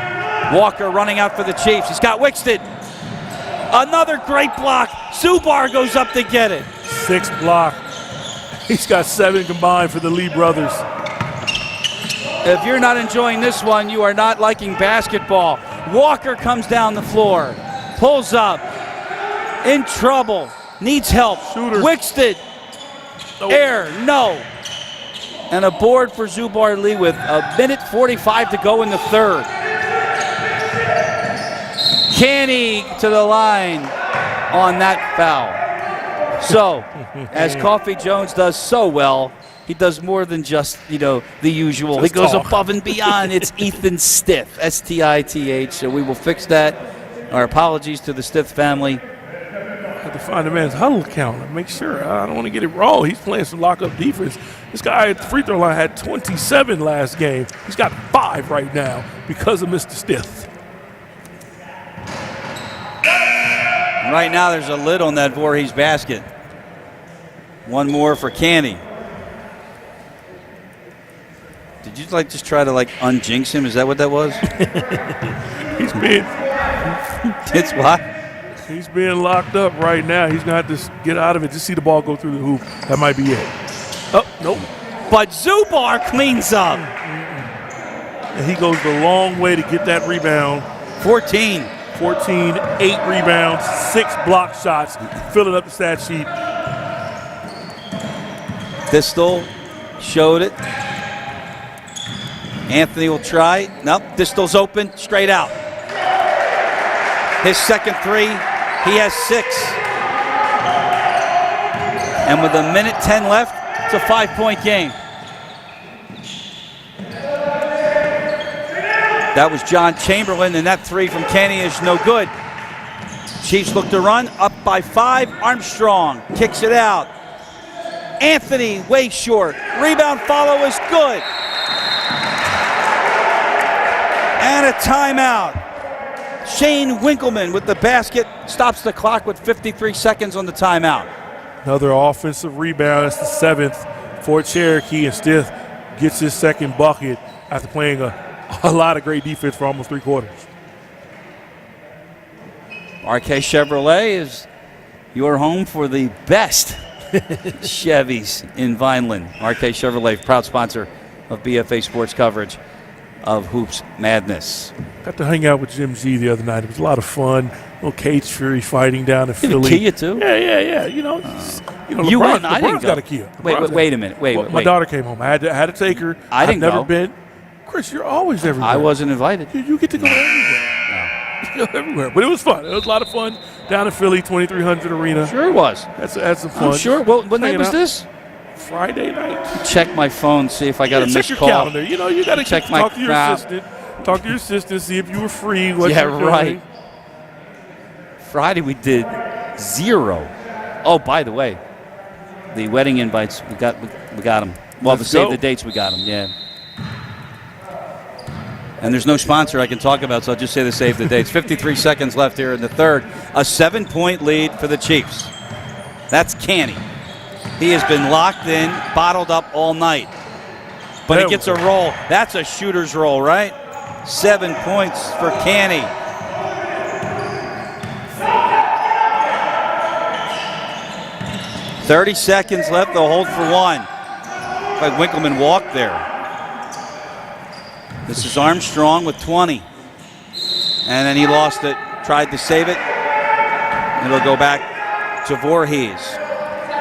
Walker running out for the Chiefs. He's got Wicksted. Another great block. Zubar goes up to get it. 6 block. He's got 7 combined for the Lee brothers. If you're not enjoying this one, you are not liking basketball. Walker comes down the floor. Pulls up. In trouble. Needs help. Shooter. Wicksted. Air. No. And a board for Zubar Lee with 1:45 to go in the third. Canty to the line on that foul. So, as Coffee Jones does so well, he does more than just, the usual. He goes above and beyond. It's Ethan Stith, S-T-I-T-H. So we will fix that. Our apologies to the Stith family. The find the man's huddle count and make sure. I don't want to get it wrong. He's playing some lock-up defense. This guy at the free throw line had 27 last game. He's got 5 right now because of Mr. Stith. Right now there's a lid on that Voorhees basket. One more for Canty. Did you just try to unjinx him? Is that what that was? He's being It's what? He's being locked up right now. He's going to have to get out of it. Just see the ball go through the hoop. That might be it. Oh, nope. But Zubar cleans up. And he goes the long way to get that rebound. 14, 8 rebounds, 6 block shots, filling up the stat sheet. Distal showed it. Anthony will try. Nope, Distal's open, straight out. His second 3, he has 6. And with 1:10 left, it's a 5-point game. That was John Chamberlain, and that 3 from Kenny is no good. Chiefs look to run, up by 5. Armstrong kicks it out. Anthony way short. Rebound follow is good. And a timeout. Shane Winkleman with the basket stops the clock with 53 seconds on the timeout. Another offensive rebound. That's the 7th for Cherokee, and Stith gets his second bucket after playing a lot of great defense for almost 3 quarters. RK Chevrolet is your home for the best Chevys in Vineland. RK Chevrolet, proud sponsor of BFA Sports coverage of Hoops Madness. Got to hang out with Jim G the other night. It was a lot of fun. Little Cage Fury fighting down in Philly. Kia too? Yeah. You LeBron, went. I didn't LeBron's go. got a Kia. Wait a minute. Wait. My daughter came home. I had to take her. I didn't I've never go. been. Chris, you're always everywhere. I wasn't invited. You get to go everywhere. You go everywhere. But it was fun. It was a lot of fun down in Philly, 2300 Arena. Sure it was. That's some fun. I'm sure. Well, what night was this? Friday night. Check my phone, see if I got a missed check call. your calendar. You got to check my talk to your assistant. Talk to your assistant, see if you were free. What yeah, you were right. doing. Friday we did 0. Oh, by the way, the wedding invites we got them. Well, Let's to save go. the dates we got them. Yeah. And there's no sponsor I can talk about, so I'll just say to save the dates. 53 seconds left here in the third. A 7-point lead for the Chiefs. That's Canty. He has been locked in, bottled up all night. But he gets a roll. That's a shooter's roll, right? 7 points for Canty. $30 seconds left. They'll hold for 1. Like Winkleman walked there. This is Armstrong with 20. And then he lost it. Tried to save it. It'll go back to Voorhees.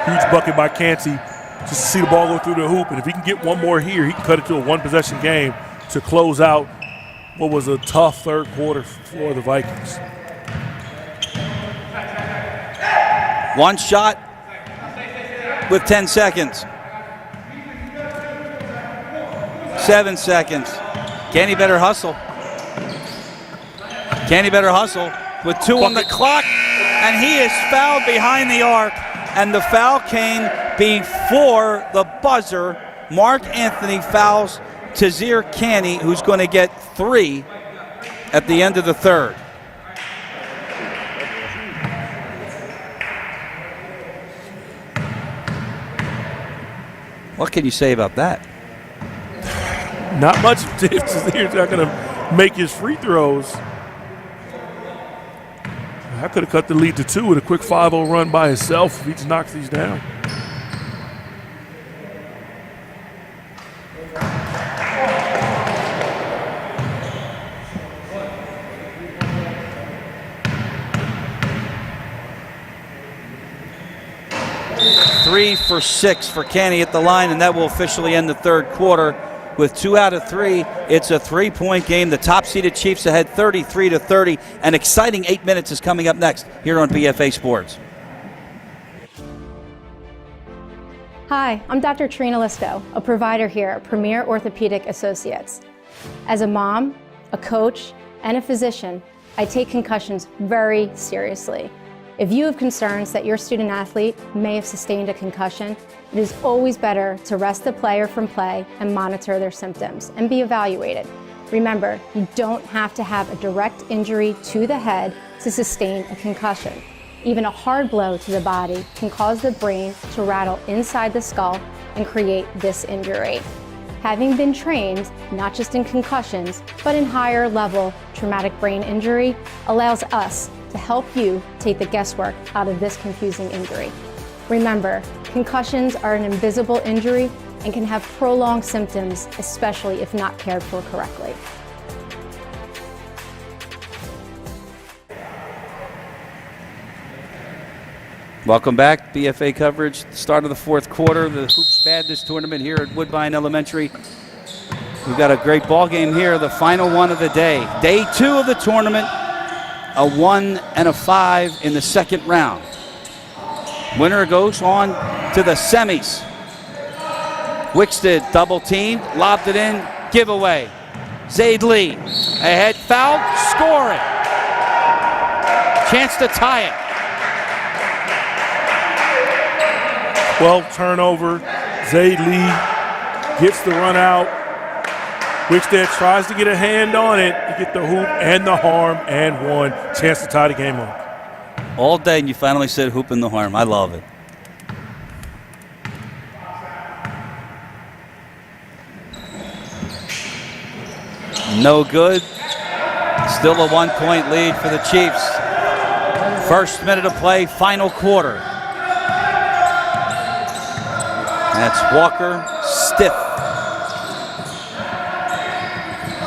Huge bucket by Canty. Just to see the ball go through the hoop. And if he can get one more here, he can cut it to a 1-possession game to close out what was a tough third quarter for the Vikings. One shot with 10 seconds. 7 seconds. Canty better hustle. Canty better hustle with 2 on the clock. And he is fouled behind the arc. And the foul came before the buzzer. Mark Anthony fouls Tazir Canty, who's going to get 3 at the end of the third. What can you say about that? Not much. Dave Tazir's not going to make his free throws. I could have cut the lead to 2 with a quick 5-0 run by himself if he just knocks these down. Three for 6 for Canty at the line, and that will officially end the third quarter. With 2 out of 3, it's a 3-point game. The top-seeded Chiefs ahead 33-30. An exciting 8 minutes is coming up next here on BFA Sports. Hi, I'm Dr. Trina Lisco, a provider here at Premier Orthopaedic Associates. As a mom, a coach, and a physician, I take concussions very seriously. If you have concerns that your student athlete may have sustained a concussion, it is always better to rest the player from play and monitor their symptoms and be evaluated. Remember, you don't have to have a direct injury to the head to sustain a concussion. Even a hard blow to the body can cause the brain to rattle inside the skull and create this injury. Having been trained, not just in concussions, but in higher level traumatic brain injury, allows us to help you take the guesswork out of this confusing injury. Remember, concussions are an invisible injury and can have prolonged symptoms, especially if not cared for correctly. Welcome back, BFA coverage. Start of the fourth quarter, the Hoops Madness tournament here at Woodbine Elementary. We've got a great ball game here, the final one of the day. Day 2 of the tournament, a 1 and a 5 in the second round. Winner goes on to the semis. Wicksted double teamed, lobbed it in, giveaway. Zaid Lee, ahead, foul, score it. Chance to tie it. 12 turnover. Zaid Lee gets the run out. Wickstead tries to get a hand on it to get the hoop and the harm and one. Chance to tie the game up. All day and you finally said hoop and the harm. I love it. No good. Still a 1-point lead for the Chiefs. First minute of play, final quarter. That's Walker, stiff.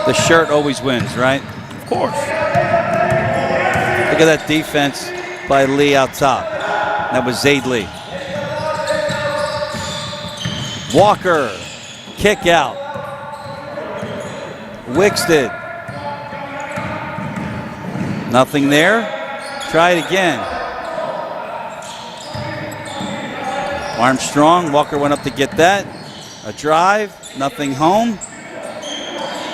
The shirt always wins, right? Of course. Look at that defense by Lee out top. That was Zaid Lee. Walker, kick out. Wicksted. Nothing there. Try it again. Armstrong, Walker went up to get that. A drive, nothing home.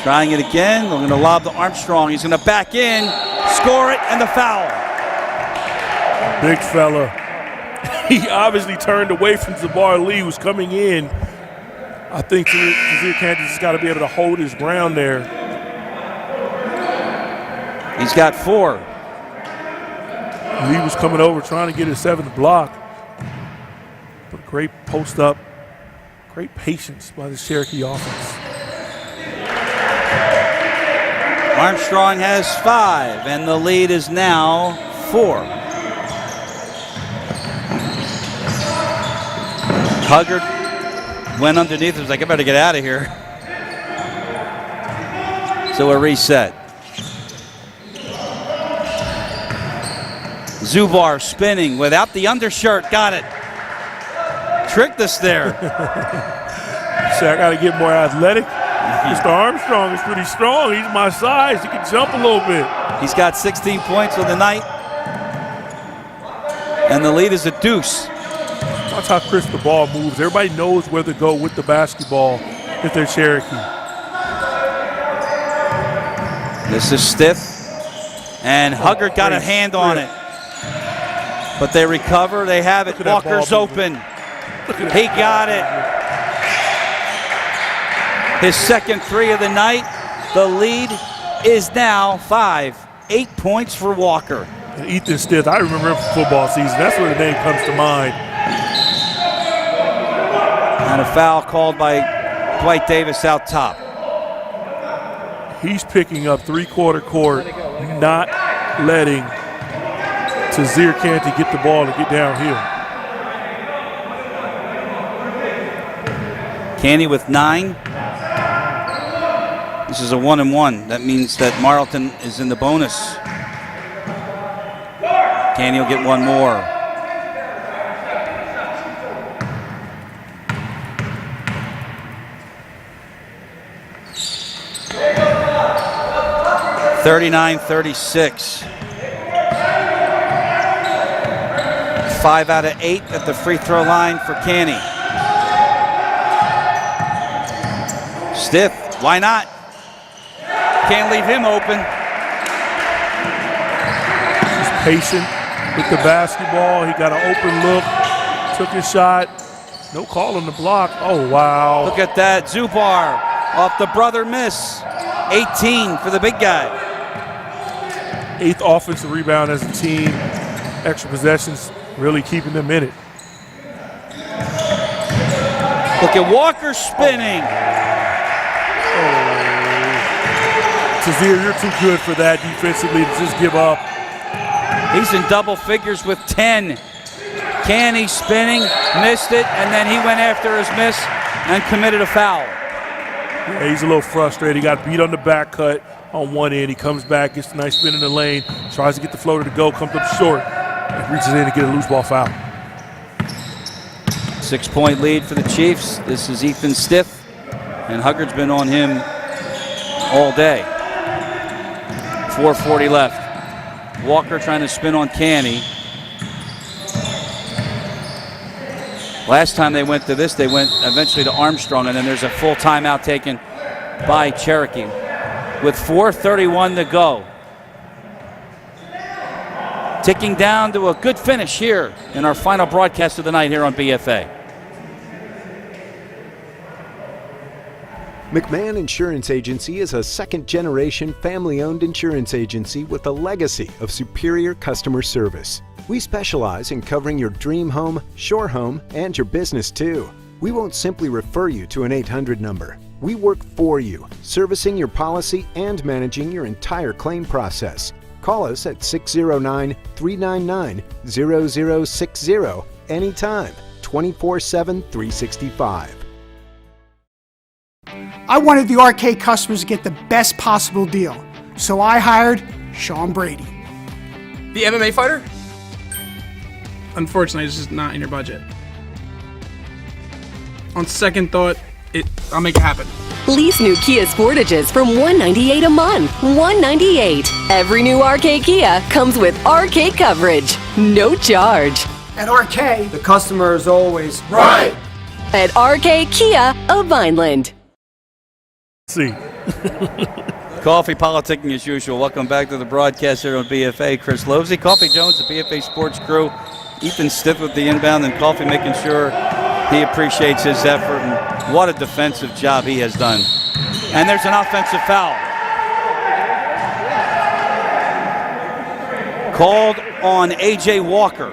Trying it again. They're going to lob to Armstrong. He's going to back in, score it, and the foul. Big fella. He obviously turned away from Zabar Lee, who's coming in. I think Kazir Canty just got to be able to hold his ground there. He's got 4. Lee was coming over trying to get his 7th block. But great post up, great patience by the Cherokee offense. Armstrong has 5, and the lead is now 4. Huggard went underneath. He was like, I better get out of here. So a reset. Zubar spinning without the undershirt. Got it. Tricked us there. Say I got to get more athletic. Mr. Armstrong is pretty strong. He's my size. He can jump a little bit. He's got 16 points for the night. And the lead is a deuce. Watch how crisp the ball moves. Everybody knows where to go with the basketball if they're Cherokee. This is stiff. And Huggard got a hand on it. But they recover. They have it. Walker's open. He got it. His second 3 of the night. The lead is now 5. 8 points for Walker. And Ethan Stith, I remember him from football season. That's where the name comes to mind. And a foul called by Dwight Davis out top. He's picking up 3/4 court, not letting Tazir Canty get the ball to get downhill. Canty with 9. This is a 1-and-1. That means that Marlton is in the bonus. Canty will get one more. (39-36). 5 out of 8 at the free throw line for Canty. Stiff, why not? Can't leave him open. He's patient, with the basketball. He got an open look, took his shot. No call on the block. Oh, wow. Look at that. Zubar off the brother miss. 18 for the big guy. 8th offensive rebound as a team. Extra possessions really keeping them in it. Look at Walker spinning. Tazir, you're too good for that defensively to just give up. He's in double figures with 10. Canny spinning, missed it, and then he went after his miss and committed a foul. Yeah, he's a little frustrated. He got beat on the back cut on one end. He comes back, gets a nice spin in the lane, tries to get the floater to go, comes up short, and reaches in to get a loose ball foul. 6-point lead for the Chiefs. This is Ethan Stiff, and Huggard's been on him all day. 4:40 left. Walker trying to spin on Canny. Last time they went to this, they went eventually to Armstrong, and then there's a full timeout taken by Cherokee with 4:31 to go. Ticking down to a good finish here in our final broadcast of the night here on BFA. McMahon Insurance Agency is a second-generation family-owned insurance agency with a legacy of superior customer service. We specialize in covering your dream home, shore home, and your business too. We won't simply refer you to an 800 number. We work for you, servicing your policy and managing your entire claim process. Call us at 609-399-0060 anytime, 24/7, 365. I wanted the arcade customers to get the best possible deal, so I hired Sean Brady. The MMA fighter? Unfortunately, it's just not in your budget. On second thought, I'll make it happen. Lease new Kia Sportages from $198 a month. $198. Every new RK Kia comes with RK coverage. No charge. At RK, The customer is always right. At RK Kia of Vineland. See. Coffee politicking as usual. Welcome back to the broadcast here on BFA. Chris Lovesey, Coffee Jones, the BFA Sports crew. Ethan Stiff with the inbound, and Coffee making sure he appreciates his effort. And what a defensive job he has done. And there's an offensive foul. Called on A.J. Walker.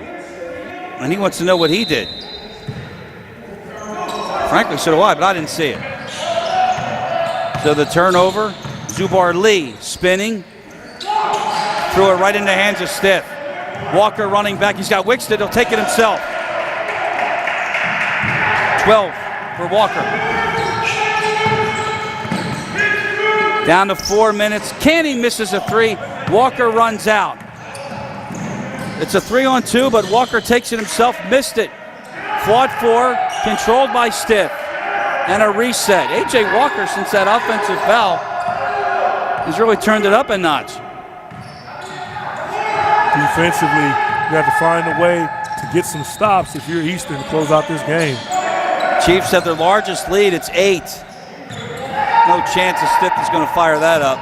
And he wants to know what he did. Frankly, so do I, but I didn't see it. So the turnover, Zubar Lee spinning, threw it right in the hands of Stiff. Walker running back, he's got Wicksted, he'll take it himself. 12 for Walker. Down to 4 minutes, Canny misses a three, Walker runs out. It's a 3-on-2, but Walker takes it himself, missed it. Fought for, controlled by Stiff. And a reset. A.J. Walker, since that offensive foul, has really turned it up a notch. Defensively, you have to find a way to get some stops if you're Eastern to close out this game. Chiefs have their largest lead. It's 8. No chance that Stiff is going to fire that up.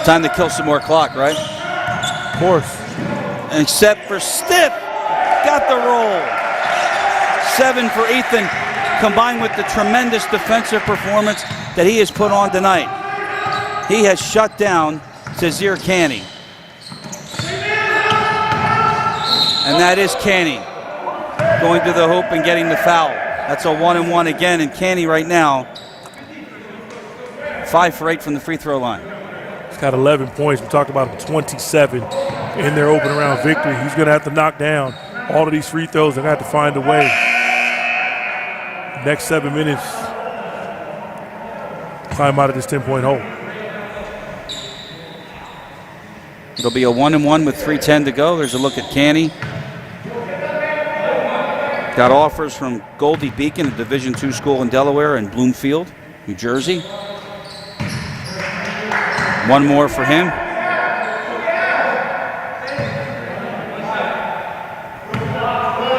Time to kill some more clock, right? Of course. Except for Stiff. Got the roll. 7 for Ethan, combined with the tremendous defensive performance that he has put on tonight. He has shut down Tazir Canny. And that is Canny going to the hoop and getting the foul. That's a 1-and-1 again, and Canny right now 5 for 8 from the free throw line. He's got 11 points. We talked about him 27 in their opening round victory. He's going to have to knock down all of these free throws. They're going to have to find a way. Next 7 minutes, climb out of this 10-point hole. It'll be a 1-and-1 with 3:10 to go. There's a look at Canny. Got offers from Goldie Beacon, a Division II school in Delaware, and Bloomfield, New Jersey. One more for him.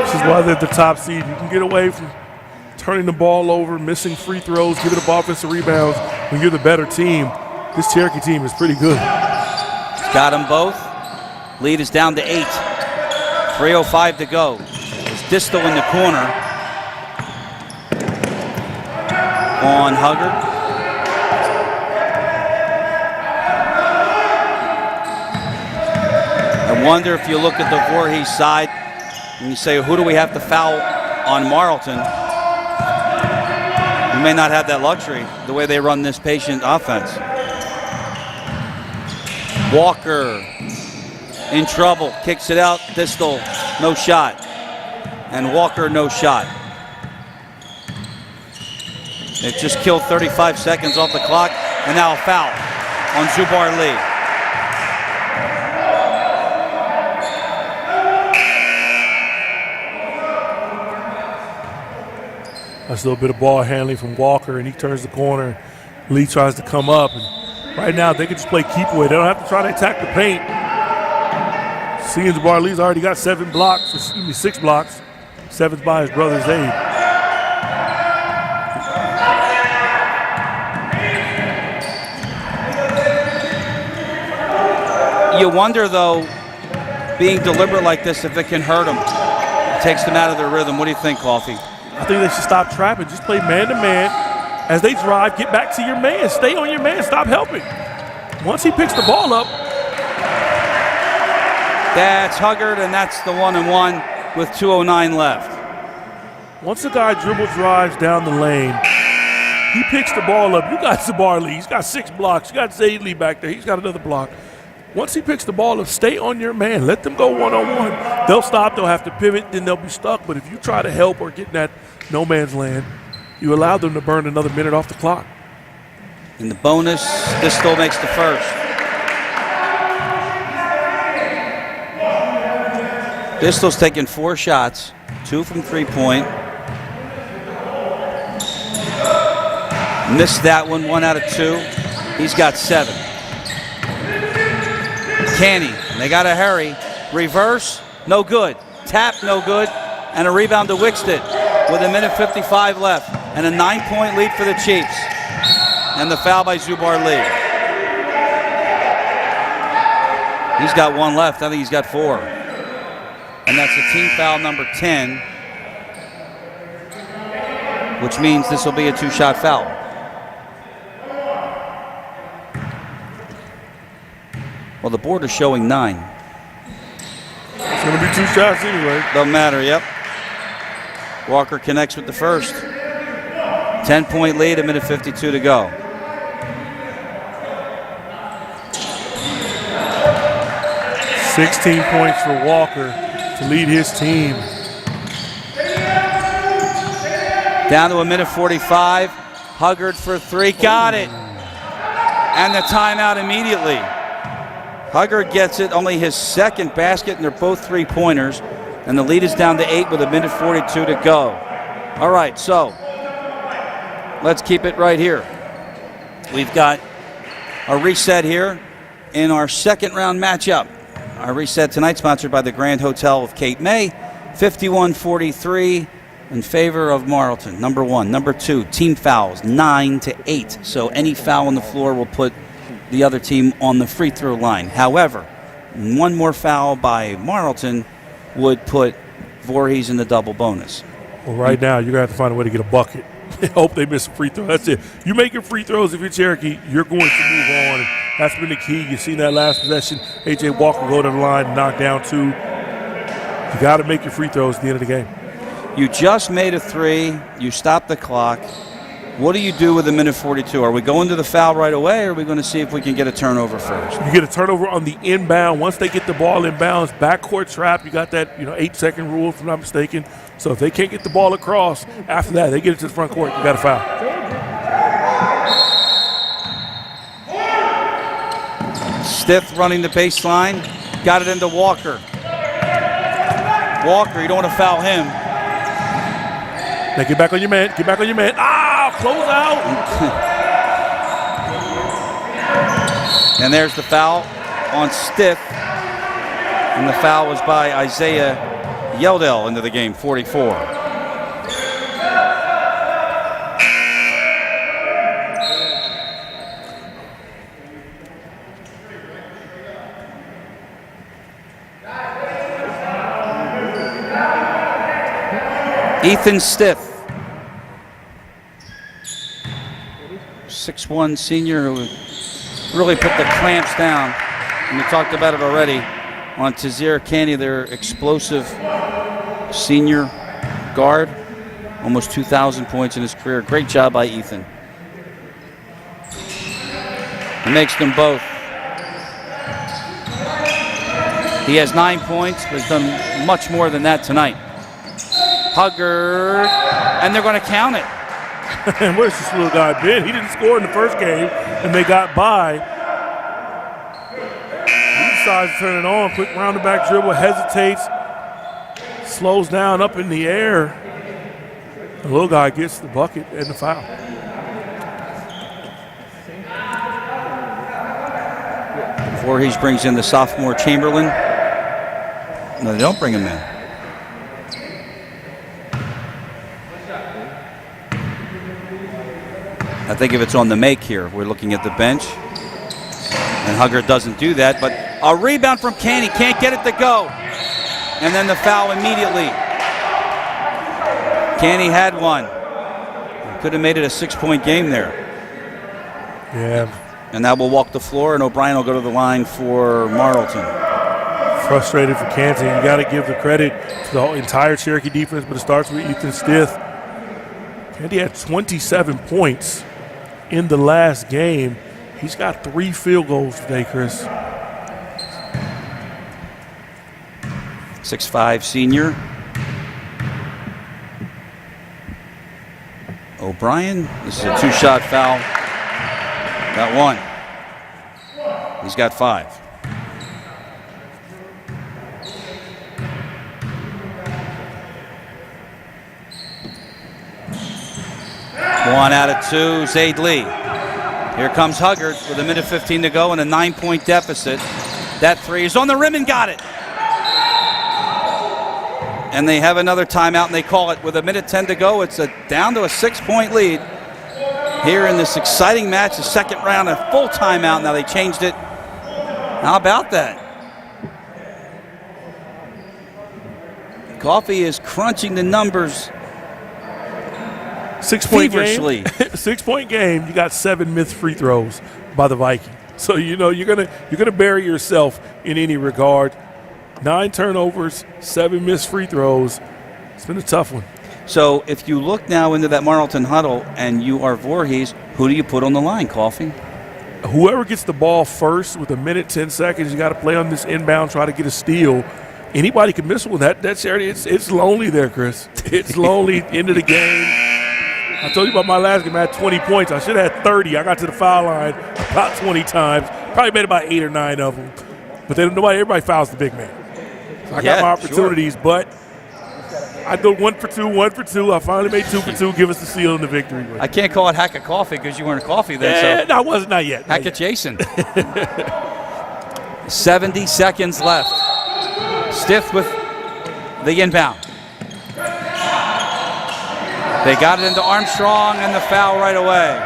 This is why they're the top seed. You can get away from turning the ball over, missing free throws, giving up offensive rebounds. When you're the better team, this Cherokee team is pretty good. He's got them both. Lead is down to 8. 3:05 to go. It's Distal in the corner on Huggard. I wonder if you look at the Voorhees side and you say, who do we have to foul on Marlton? We may not have that luxury the way they run this patient offense. Walker in trouble, kicks it out. Distal, no shot. And Walker, no shot. It just killed 35 seconds off the clock, and now a foul on Zubar Lee. That's a little bit of ball handling from Walker, and he turns the corner. Lee tries to come up, and right now they can just play keep away. They don't have to try to attack the paint. Seeing Zubar Lee's already got 6 blocks. 7th by his brother's aid. You wonder, though, being deliberate like this, if it can hurt them. It takes them out of their rhythm. What do you think, Coffee? I think they should stop trapping. Just play man-to-man. As they drive, get back to your man. Stay on your man. Stop helping. Once he picks the ball up. That's Huggard, and that's the 1-and-1 with 2:09 left. Once the guy dribble drives down the lane, he picks the ball up. You got Zubar Lee. He's got 6 blocks. You got Zayd Lee back there. He's got another block. Once he picks the ball up, stay on your man. Let them go one-on-one. They'll stop. They'll have to pivot. Then they'll be stuck. But if you try to help or get in that no man's land, you allow them to burn another minute off the clock. In the bonus, this still makes the first. Distal's taken 4 shots, 2 from 3-point. Missed that one, 1 out of 2. He's got 7. Canny, they got to hurry. Reverse, no good. Tap, no good. And a rebound to Wickstead with 1:55 left. And a 9-point lead for the Chiefs. And the foul by Zubar Lee. He's got 1 left. I think he's got 4. And that's a team foul number 10, which means this will be a 2-shot foul. Well, the board is showing 9. It's going to be 2 shots anyway. Doesn't matter, yep. Walker connects with the first. 10-point lead, 1:52 to go. $16 points for Walker to lead his team. Down to 1:45. Huggard for 3, got it. And the timeout immediately. Huggard gets it, only his 2nd basket, and they're both 3-pointers. And the lead is down to 8 with 1:42 to go. All right, so let's keep it right here. We've got a reset here in our 2nd round matchup. Our reset tonight sponsored by the Grand Hotel of Cape May. 51-43 in favor of Marlton. Number 1. Number 2, team fouls 9-8. So any foul on the floor will put the other team on the free throw line. However, 1 more foul by Marlton would put Voorhees in the double bonus. Well, right now, you're going to have to find a way to get a bucket. Hope they miss a free throw. That's it. You make your free throws if you're Cherokee, you're going to move on. And that's been the key. You've seen that last possession. A.J. Walker go to the line and knock down 2. You got to make your free throws at the end of the game. You just made a 3. You stopped the clock. What do you do with 1:42? Are we going to the foul right away, or are we going to see if we can get a turnover first? You get a turnover on the inbound. Once they get the ball inbounds, backcourt trap. You got that 8-second rule, if I'm not mistaken. So if they can't get the ball across, after that, they get it to the front court. You got a foul. Stith running the baseline. Got it into Walker. Walker, you don't want to foul him. Now get back on your man. Get back on your man. Close out. And there's the foul on Stith. And the foul was by Isaiah Yeldell into the game, 44. Ethan Stith, 6'1" senior who really put the clamps down. And we talked about it already on Tazir Candy, their explosive senior guard. Almost 2,000 points in his career. Great job by Ethan. He makes them both. He has 9 points, but has done much more than that tonight. Huggard, and they're going to count it. And where's this little guy been? He didn't score in the first game, and they got by. He decides to turn it on. Quick round-the-back dribble, hesitates, slows down up in the air. The little guy gets the bucket and the foul. Voorhees brings in the sophomore Chamberlain. No, they don't bring him in. I think if it's on the make here, we're looking at the bench. And Hugger doesn't do that, but a rebound from Canny, can't get it to go. And then the foul immediately. Canny had one. Could have made it a 6-point game there. Yeah. And that will walk the floor, and O'Brien will go to the line for Marlton. Frustrated for Canty. You got to give the credit to the whole entire Cherokee defense, but it starts with Ethan Stith. Canty had 27 points in the last game. He's got 3 field goals today, Chris. 6'5" senior. O'Brien, this is a 2-shot foul. Got 1. He's got 5. One out of 2, Zaid Lee. Here comes Huggard with 1:15 to go and a 9-point deficit. That 3 is on the rim and got it. And they have another timeout, and they call it with 1:10 to go. It's down to a 6-point lead here in this exciting match, the second round, a full timeout. Now they changed it. How about that? Coffee is crunching the numbers 6-point feverishly. game. 6-point game. You got 7 missed free throws by the Vikings. So you know you're gonna bury yourself in any regard. 9 turnovers, 7 missed free throws. It's been a tough one. So if you look now into that Marlton huddle and you are Voorhees, who do you put on the line, Coffee? Whoever gets the ball first with 1:10 seconds, you got to play on this inbound, try to get a steal. Anybody can miss one. That charity, it's lonely there, Chris. It's lonely. End of the game. I told you about my last game. I had 20 points. I should have had 30. I got to the foul line about 20 times. Probably made about 8 or 9 of them. But everybody fouls the big man. So I got my opportunities, but I go 1 for 2, 1 for 2. I finally made 2 for 2. Give us the seal and the victory. I can't call it hack a coffee because you weren't coffee then. So. No, I wasn't. Not yet. Hack it, Jason. 70 seconds left. Stith with the inbound. They got it into Armstrong and the foul right away.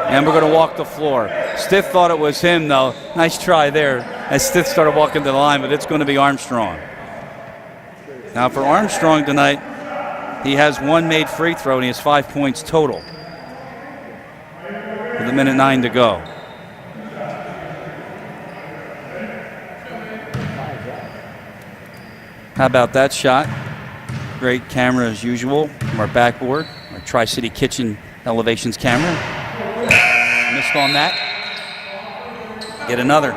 And we're going to walk the floor. Stith thought it was him, though. Nice try there as Stith started walking to the line, but it's going to be Armstrong. Now for Armstrong tonight, he has 1 made free throw and he has 5 points total with 1:09 to go. How about that shot? Great camera as usual from our backboard, our Tri-City Kitchen Elevations camera. Missed on that. Get another.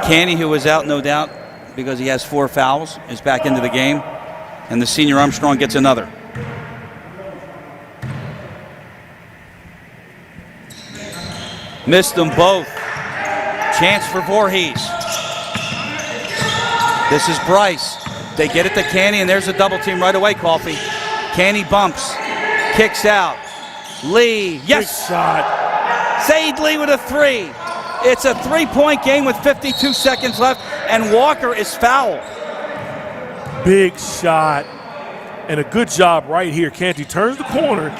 Canny, who was out no doubt because he has 4 fouls, is back into the game. And the senior Armstrong gets another. Missed them both. Chance for Voorhees. This is Bryce. They get it to Canny, and there's a double team right away, Coffee. Canny bumps, kicks out. Lee, yes! Big shot. Zaid Lee with a 3. It's a 3-point game with 52 seconds left, and Walker is fouled. Big shot. And a good job right here. Canty turns the corner.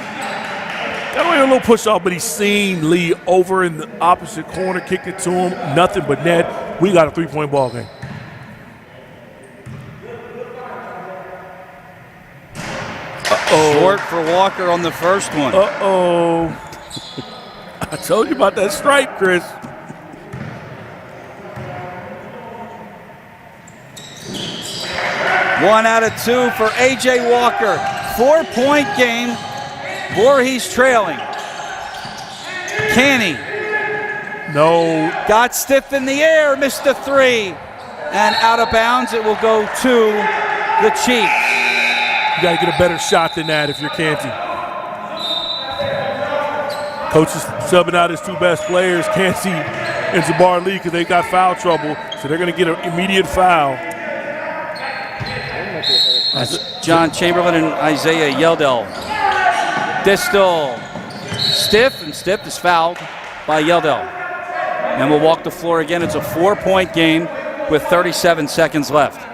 Got away a little push off, but he's seen Lee over in the opposite corner, kicked it to him. Nothing but net. We got a 3-point ball game. Short for Walker on the first one. Uh-oh. I told you about that stripe, Chris. One out of two for A.J. Walker. 4-point game. Voorhees trailing. Canny. No. Got stiff in the air, missed the three. And out of bounds, it will go to the Chiefs. You got to get a better shot than that if you're Canty. Coach is subbing out his two best players, Canty and Jabbar Lee, because they got foul trouble. So they're going to get an immediate foul. That's John Chamberlain and Isaiah Yeldell. Distal. Stiff, and Stiff is fouled by Yeldell. And we'll walk the floor again. It's a 4-point game with 37 seconds left.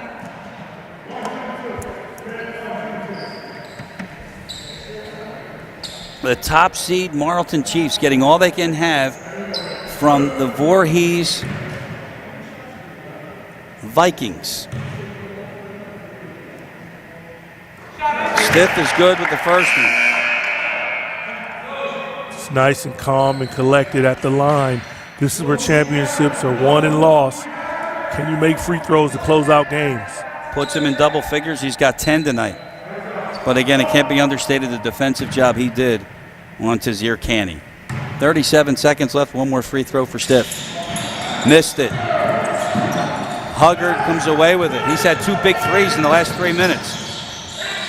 The top seed Marlton Chiefs getting all they can have from the Voorhees Vikings. Stiff is good with the first one. It's nice and calm and collected at the line. This is where championships are won and lost. Can you make free throws to close out games? Puts him in double figures. He's got 10 tonight. But again, it can't be understated the defensive job he did on Tazir Canny. 37 seconds left. One more free throw for Stiff. Missed it. Huggard comes away with it. He's had two big threes in the last 3 minutes.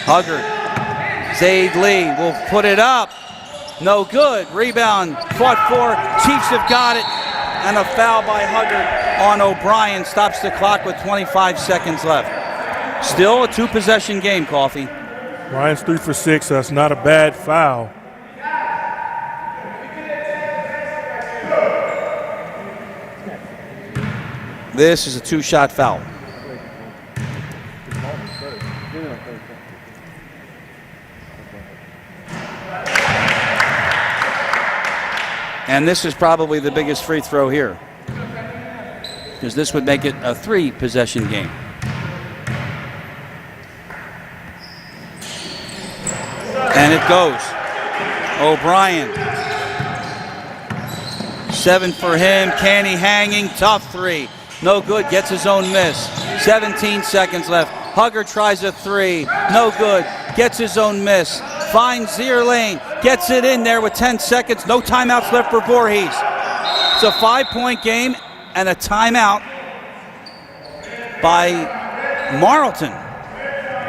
Huggard. Zaid Lee will put it up. No good. Rebound. Fought for. Chiefs have got it. And a foul by Huggard on O'Brien stops the clock with 25 seconds left. Still a two-possession game, Coffee. Ryan's 3 for 6. So that's not a bad foul. This is a two-shot foul. And this is probably the biggest free throw here, because this would make it a three-possession game. And it goes. O'Brien. 7 for him. Canny hanging. Tough three. No good. Gets his own miss. 17 seconds left. Hugger tries a three. No good. Gets his own miss. Finds Zier Lane. Gets it in there with 10 seconds. No timeouts left for Voorhees. It's a 5-point game and a timeout by Marlton.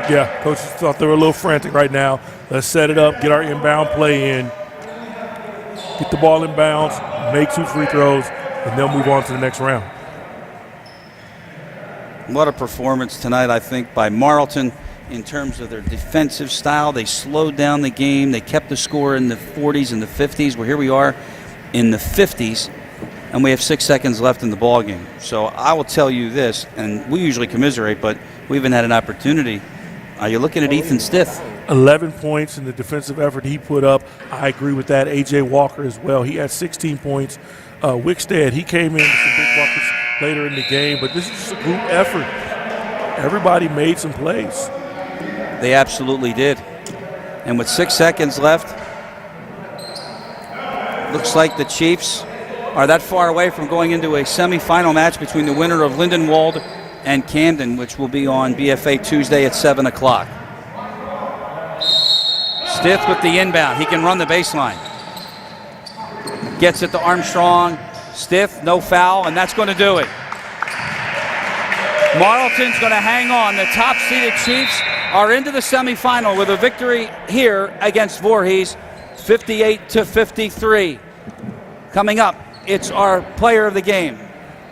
Yeah, coaches thought they were a little frantic right now. Let's set it up, get our inbound play in, get the ball in bounds, make 2 free throws, and they'll move on to the next round. What a performance tonight, I think, by Marlton in terms of their defensive style. They slowed down the game. They kept the score in the 40s and the 50s. Well, here we are in the 50s, and we have 6 seconds left in the ball game. So I will tell you this, and we usually commiserate, but we haven't had an opportunity. Are you looking at Ethan Stiff? 11 points in the defensive effort he put up. I agree with that. A.J. Walker as well. He had 16 points. Wickstead, he came in with some big buckets later in the game, but this is just a group effort. Everybody made some plays. They absolutely did. And with 6 seconds left, looks like the Chiefs are that far away from going into a semifinal match between the winner of Lindenwold and Camden, which will be on BFA Tuesday at 7 o'clock. Stiff with the inbound. He can run the baseline. Gets it to Armstrong. Stiff, no foul, and that's going to do it. Marlton's going to hang on. The top-seeded Chiefs are into the semifinal with a victory here against Voorhees, 58-53. Coming up, it's our player of the game,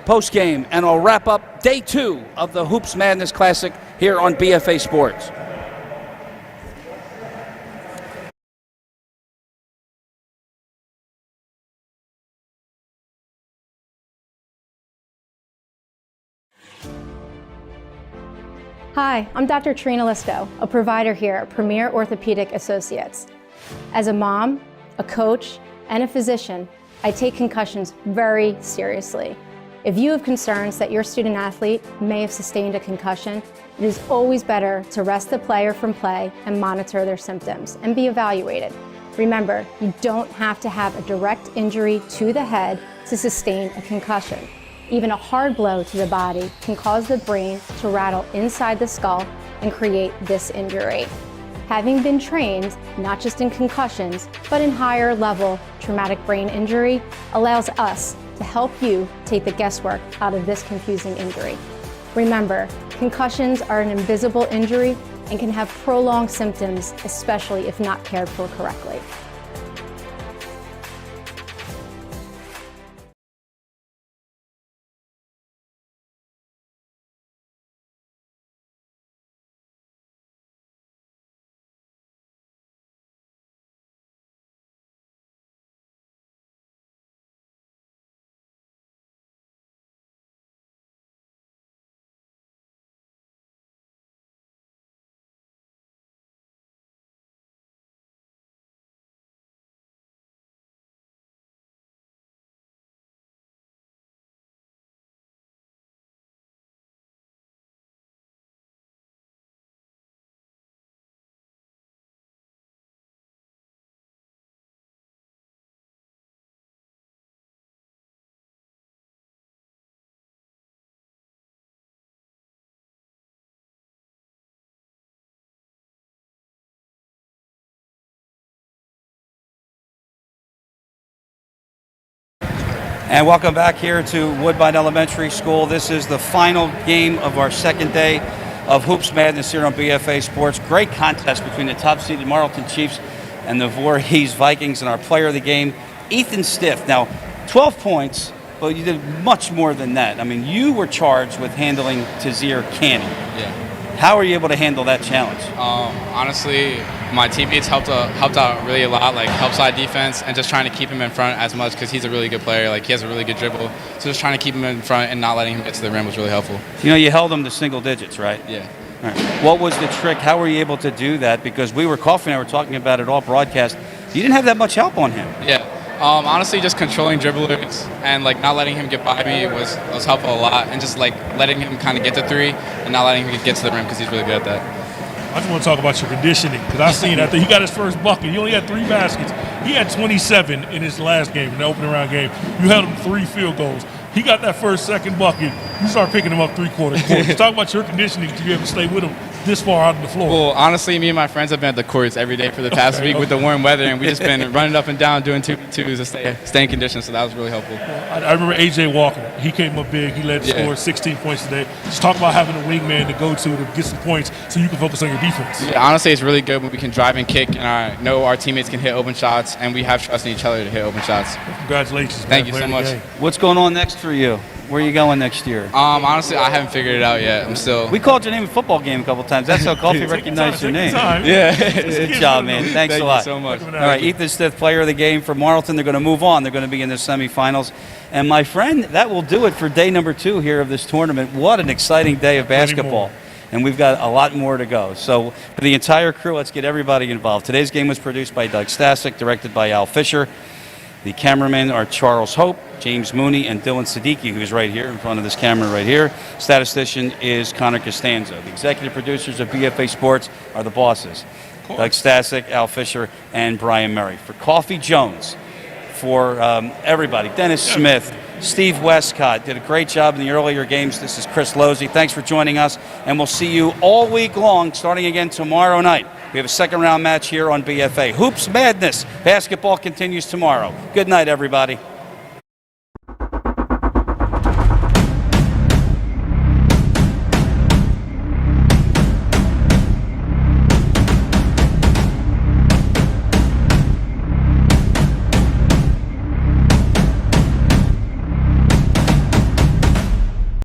post-game, and I'll wrap up day 2 of the Hoops Madness Classic here on BFA Sports. Hi, I'm Dr. Trina Lisko, a provider here at Premier Orthopaedic Associates. As a mom, a coach, and a physician, I take concussions very seriously. If you have concerns that your student athlete may have sustained a concussion, it is always better to rest the player from play and monitor their symptoms and be evaluated. Remember, you don't have to have a direct injury to the head to sustain a concussion. Even a hard blow to the body can cause the brain to rattle inside the skull and create this injury. Having been trained, not just in concussions, but in higher level traumatic brain injury, allows us to help you take the guesswork out of this confusing injury. Remember, concussions are an invisible injury and can have prolonged symptoms, especially if not cared for correctly. And welcome back here to Woodbine Elementary School. This is the final game of our second day of Hoops Madness here on BFA Sports. Great contest between the top-seeded Marlton Chiefs and the Voorhees Vikings, and our player of the game, Ethan Stiff. Now, 12 points, but you did much more than that. I mean, you were charged with handling Tazir Canny. Yeah. How are you able to handle that challenge? Honestly, my teammates helped out really a lot, like help side defense and just trying to keep him in front as much because he's a really good player. Like, he has a really good dribble. So just trying to keep him in front and not letting him get to the rim was really helpful. You know, you held him to single digits, right? Yeah. All right. What was the trick? How were you able to do that? Because Coffee and I were talking about it all broadcast. You didn't have that much help on him. Yeah. Honestly, just controlling dribblers and like not letting him get by me was helpful a lot, and just like letting him kind of get to three and not letting him get to the rim because he's really good at that. I just want to talk about your conditioning, because I seen after he got his first bucket, he only had 3 baskets. He had 27 in his last game, in the opening round game. You held him 3 field goals. He got that second bucket. You start picking him up 3/4 court. Talk about your conditioning to be able to stay with him this far out on the floor. Well, honestly, me and my friends have been at the courts every day for the past week with the warm weather, and we've just been running up and down doing 2-2s to stay in condition, so that was really helpful. I remember A.J. Walker. He came up big. He led the score, 16 points today. Just talk about having a wingman to go to get some points so you can focus on your defense. Yeah, honestly, it's really good when we can drive and kick, and I know our teammates can hit open shots, and we have trust in each other to hit open shots. Congratulations. Thank you so much. What's going on next for you? Where are you going next year? Honestly, I haven't figured it out yet. I'm still. We called your name in a football game a couple times. That's how Coffee recognized your name. Yeah. Good job, man. Thanks a lot. Thank you so much. All right, Ethan Stiff, player of the game for Marlton. They're going to move on. They're going to be in the semifinals. And my friend, that will do it for day number 2 here of this tournament. What an exciting day of basketball. And we've got a lot more to go. So for the entire crew, let's get everybody involved. Today's game was produced by Doug Stasic, directed by Al Fisher. The cameramen are Charles Hope, James Mooney, and Dylan Siddiqui, who's right here in front of this camera right here. Statistician is Connor Costanzo. The executive producers of BFA Sports are the bosses, Doug Stasic, Al Fisher, and Brian Murray. For Coffee Jones, for everybody, Dennis Smith, Steve Westcott did a great job in the earlier games. This is Chris Losey. Thanks for joining us, and we'll see you all week long, starting again tomorrow night. We have a second round match here on BFA. Hoops Madness. Basketball continues tomorrow. Good night, everybody.